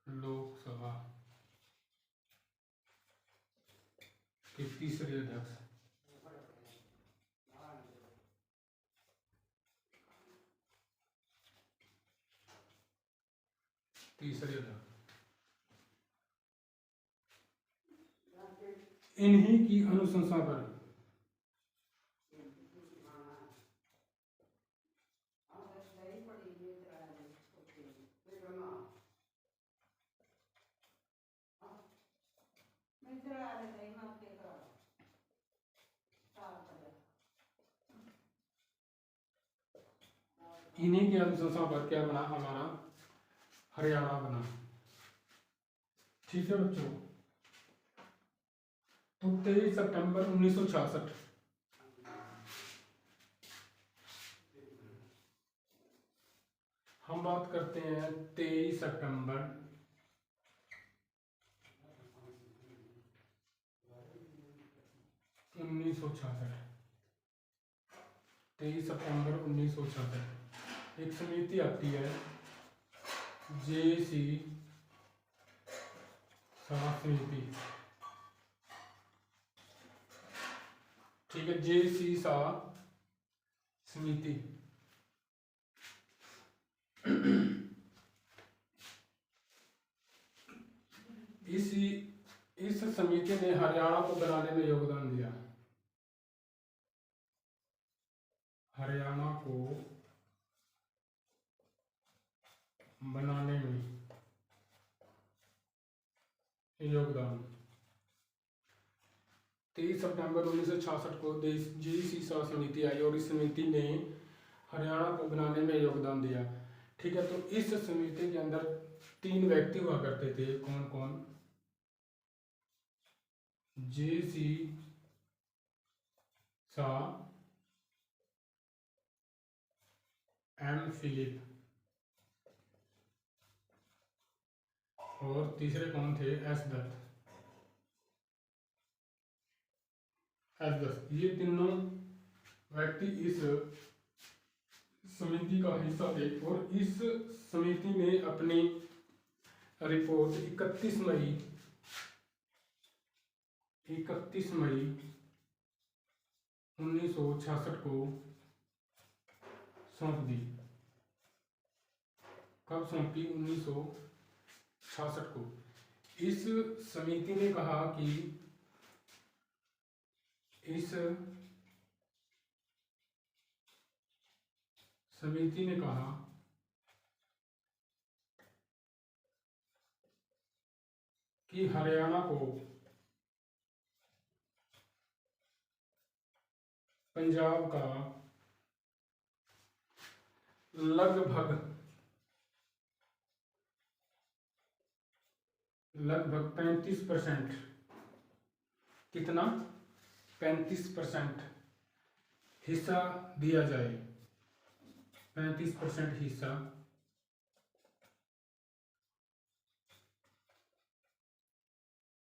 लोकसभा के तीसरे अध्यक्ष। तीसरे अध्यक्ष इन्हीं की अनुशंसा पर इन्हीं की अनुशंसा पर क्या बना? हमारा हरियाणा बना। ठीक है बच्चों। तो 23 सितंबर 1966 हम बात करते हैं 23 सितंबर 1966। 23 सितंबर 1966 एक समिति आती है जेसी समिति। ठीक है, जेसी समिति। इस समिति ने हरियाणा को बनाने में योगदान दिया। हरियाणा को बनाने में योगदान। 23 सितंबर 1966 को जेसी समिति आई और इस समिति ने हरियाणा को बनाने में योगदान दिया। ठीक है, तो इस समिति के अंदर 3 व्यक्ति हुआ करते थे। कौन कौन? जेसी एम फिलिप और तीसरे कौन थे? एस दत्त। एस 10। ये तीनों व्यक्ति इस समिति का हिस्सा थे और इस समिति ने अपनी रिपोर्ट 31 मई 1966 को सौंप दी। कब सौंपी? 1966 को। इस समिति ने कहा कि इस समिति ने कहा कि हरियाणा को पंजाब का लगभग 35%, कितना? 35% हिस्सा दिया जाए। 35% हिस्सा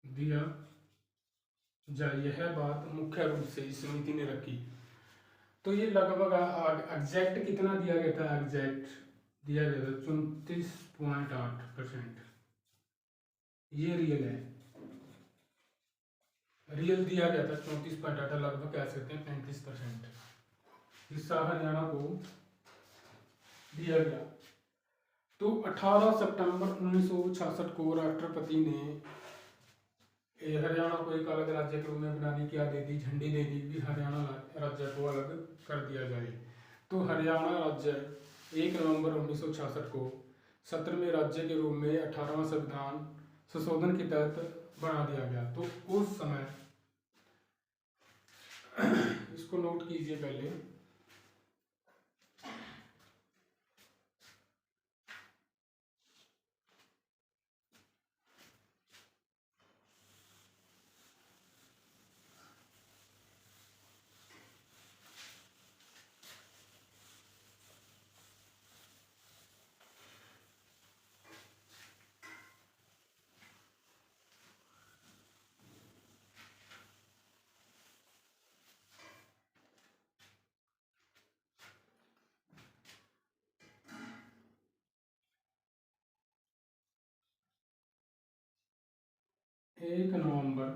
दिया जाए, यह बात मुख्य रूप से इस समिति ने रखी। तो ये लगभग एग्जैक्ट कितना दिया गया था? एग्जैक्ट दिया गया था 34.8%। ये रियल है, रियल दिया गया था 34.8, लगभग कह सकते हैं 35% हिस्सा हरियाणा को दिया गया। तो 18 सितंबर 1966 को राष्ट्रपति ने हरियाणा को एक अलग राज्य के रूप में बनाने की दे दी, झंडी दे दी कि हरियाणा राज्य को अलग कर दिया जाए। तो हरियाणा राज्य 1 नवंबर 1966 को 17वें राज्य के रूप में 18वां संविधान संशोधन के तहत बना दिया गया। तो उस समय इसको नोट कीजिए पहले। एक नवंबर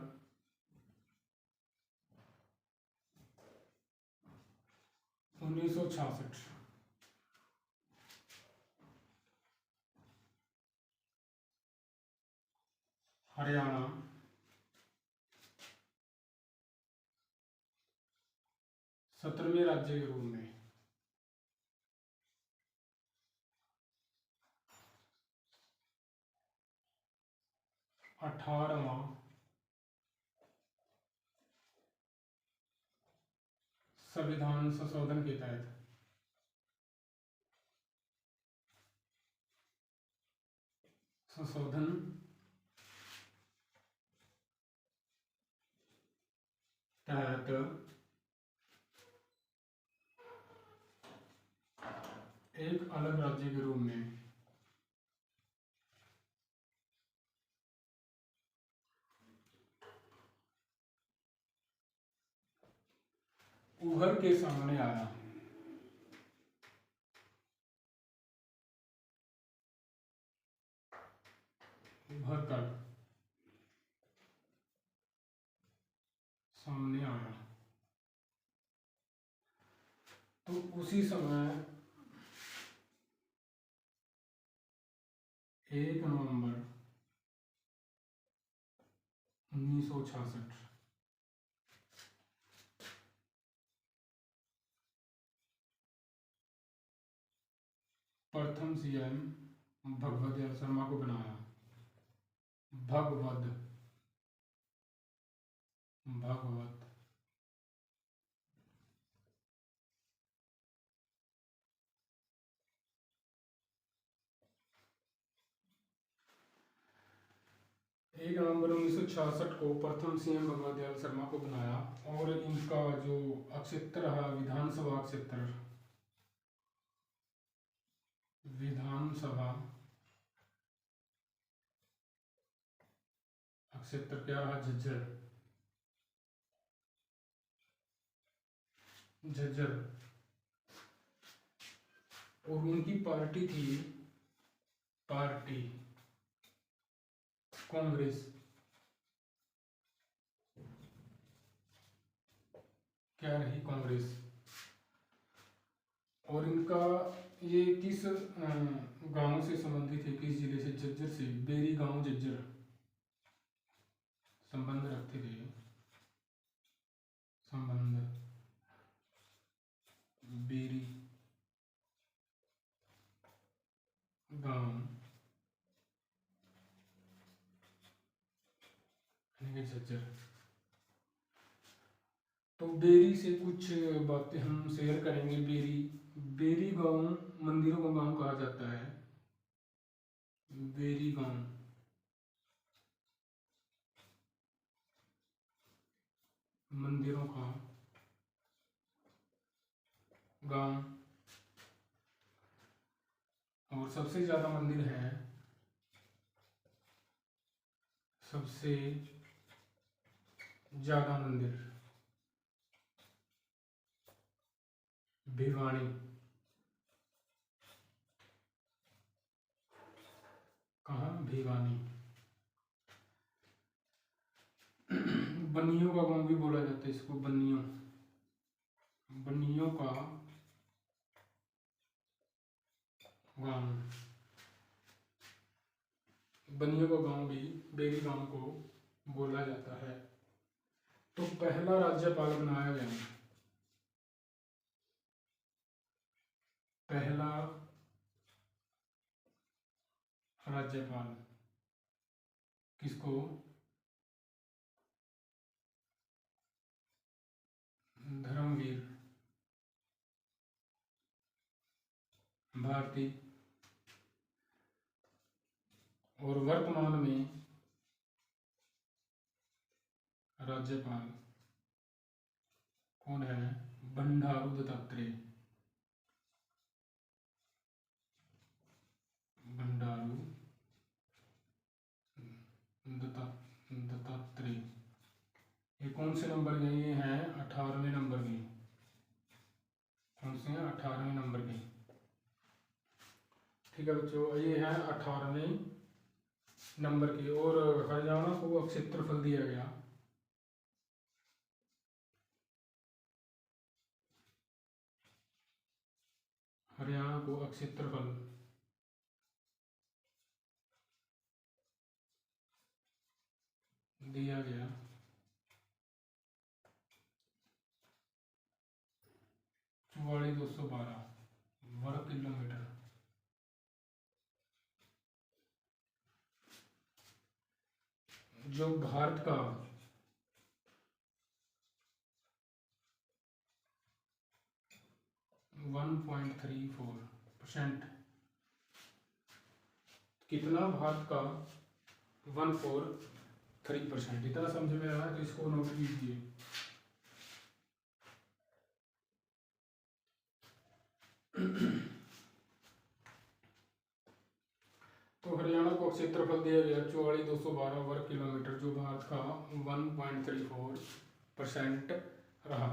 1966 हरियाणा सत्रहवें राज्य के रूप में 18वां संविधान संशोधन के तहत एक अलग राज्य के रूप में उभर के सामने आया। उभर कर सामने आया। तो उसी समय 1 नवंबर 1966 प्रथम सीएम भगवत दयाल शर्मा को बनाया। भगवत 1 नवंबर 1966 को प्रथम सीएम भगवत दयाल शर्मा को बनाया और इनका जो क्षेत्र रहा विधानसभा क्षेत्र क्या रहा? झज्जर। झज्जर। और उनकी पार्टी थी, पार्टी कांग्रेस। क्या रही? कांग्रेस। और इनका ये किस गांव से संबंधित है, किस जिले से? झज्जर से। बेरी गांव झज्जर संबंध रखते थे, संबंध बेरी गांव यानी कि झज्जर। तो बेरी से कुछ बातें हम शेयर करेंगे। बेरी, बेरी गांव मंदिरों का गांव कहा जाता है। बेरी गांव मंदिरों का गांव। और सबसे ज्यादा मंदिर है, सबसे ज्यादा मंदिर भिवानी। कहाँ? भिवानी। बनियों का गांव भी बोला जाता है इसको, बनियों, बनियों का गांव। बनियों का गांव भी बेरी गांव को बोला जाता है। तो पहला राज्यपाल बनाया गया, पहला राज्यपाल किसको? धर्मवीर भारती। और वर्तमान में राज्यपाल कौन है? बंडारू दत्तात्रेय। बंडारू दत्तात्रेय। ये कौन से नंबर के? ये हैं 18वें नंबर के। कौन से हैं? 18वें नंबर के। ठीक है बच्चों, ये हैं 18वें नंबर के। और हरियाणा को क्षेत्रफल दिया गया, हरियाणा को क्षेत्रफल दिया गया 44,212 वर्ग किलोमीटर। जो भारत का 1.34%, कितना? भारत का 143%। इतना समझ में आया तो इसको नोट कीजिए। तो हरियाणा को क्षेत्रफल दिया गया 44,212 वर्ग किलोमीटर, जो भारत का 1.34% रहा।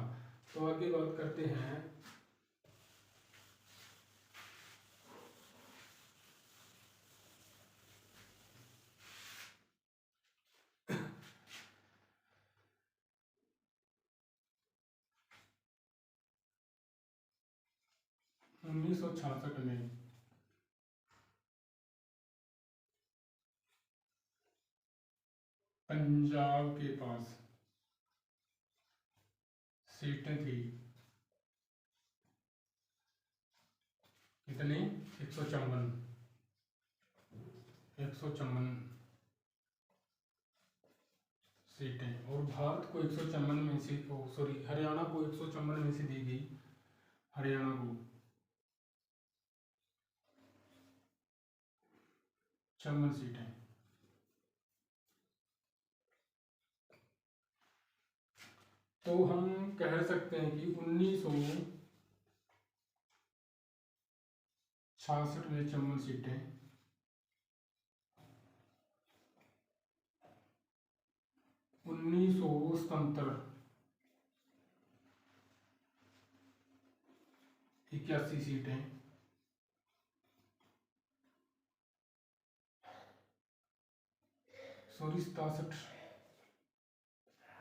तो आगे बात करते हैं उन्नीस सौ छियासठ में पंजाब के पास सीटें थी कितनी? 154, 154 सीटें। और भारत को 154 में से, सॉरी, हरियाणा को 154 में से दी गई, हरियाणा को 54 सीटें। तो हम कह सकते हैं कि 1966 में 54 सीटें, 1977 81 सीटें, सॉरी 67,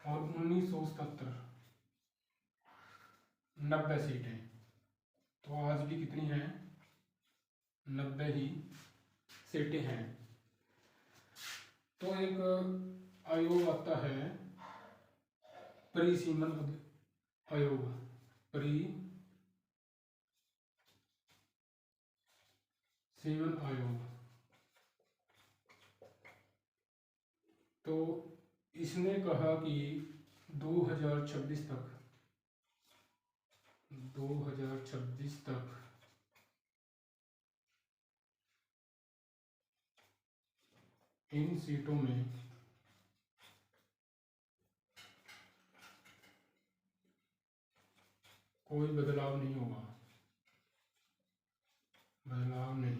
और 1977 90 सीटें। तो आज भी कितनी हैं? 90 ही सीटें हैं। तो एक आयोग आता है परिसीमन आयोग, परिसीमन आयोग। तो इसने कहा कि 2026 तक इन सीटों में कोई बदलाव नहीं होगा, बदलाव नहीं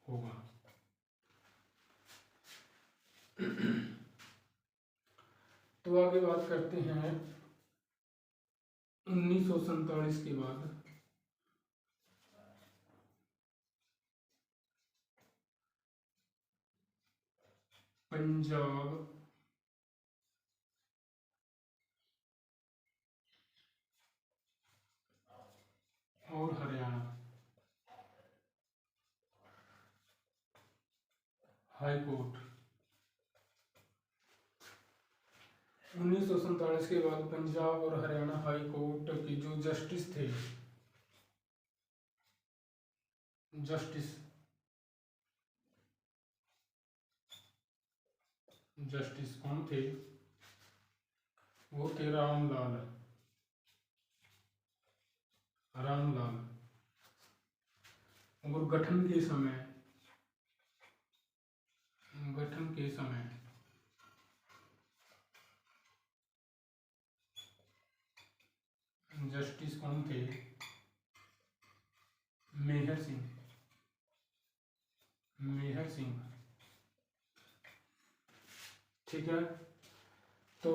होगा। तो आगे बात करते हैं 1947 के बाद पंजाब और हरियाणा हाई कोर्ट। 1947 के बाद पंजाब और हरियाणा हाई कोर्ट के जो जस्टिस थे, जस्टिस कौन थे? वो थे रामलाल। और गठन के समय जस्टिस कौन थे? मेहर सिंह। ठीक है। तो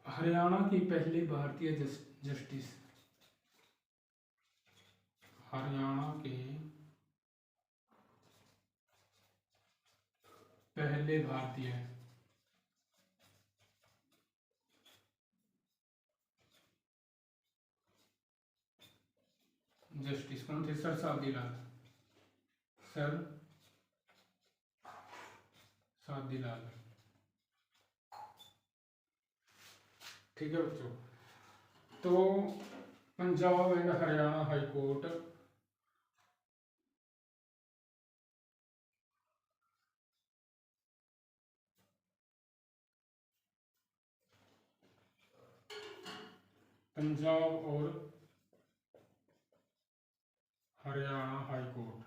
हरियाणा की पहली भारतीय जस्टिस, हरियाणा के पहले भारतीय जस्टिस कौन थे? सर सादीलाल। ठीक है बच्चों। तो Punjab and Haryana high court Punjab और हरियाणा हाई कोर्ट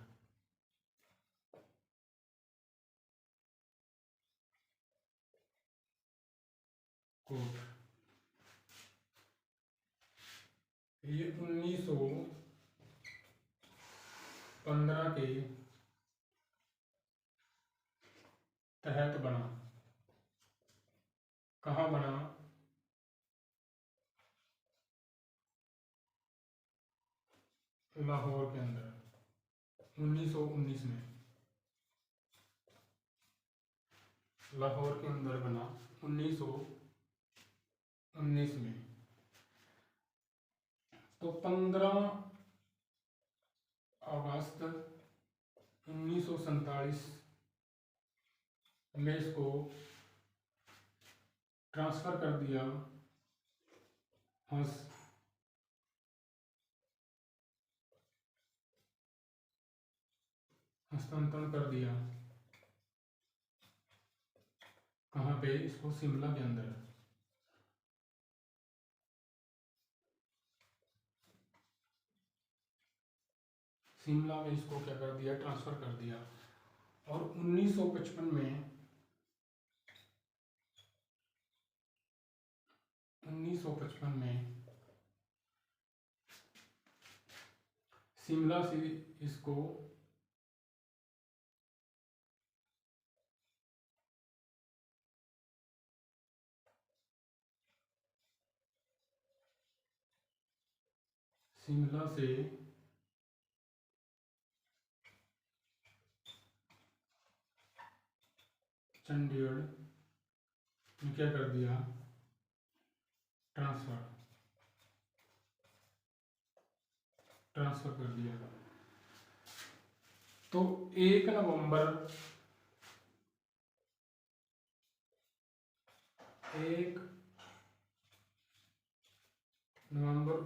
ये 1915 के तहत बना। कहाँ बना? लाहौर के अंदर 1919 में। लाहौर के अंदर बना 1919 में। तो 15 अगस्त 1947 में इसको ट्रांसफर कर दिया, हस्तांतरण कर दिया। कहाँ पे? इसको शिमला के अंदर। शिमला में इसको क्या कर दिया? ट्रांसफर कर दिया। और 1955 में शिमला से इसको शिमला से चंडीगढ़ में क्या कर दिया, ट्रांसफ़र कर दिया। तो 1 नवंबर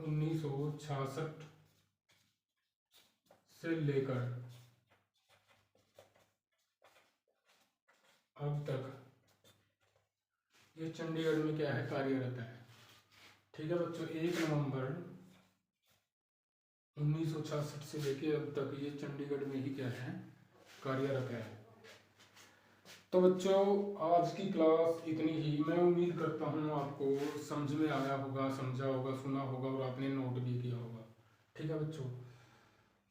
1966 से लेकर अब तक ये चंडीगढ़ में क्या है, कार्यरत है। ठीक है बच्चों, 1 नवंबर 1966 से लेकर अब तक ये चंडीगढ़ में ही क्या है, कार्यरत है। तो बच्चों आज की क्लास इतनी ही। मैं उम्मीद करता हूँ आपको समझ में आया होगा, समझा होगा, सुना होगा और आपने नोट भी किया होगा। ठीक है बच्चों,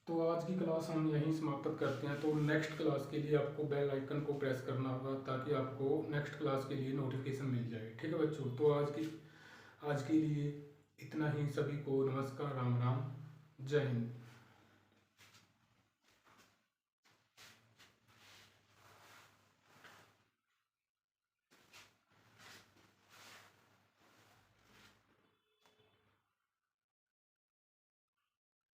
तो आज की क्लास हम यहीं समाप्त करते हैं। तो नेक्स्ट क्लास के लिए आपको बेल आइकन को प्रेस करना होगा ताकि आपको नेक्स्ट क्लास के लिए नोटिफिकेशन मिल जाए। ठीक है बच्चों, तो आज के लिए इतना ही। सभी को नमस्कार, राम राम, जय हिंद।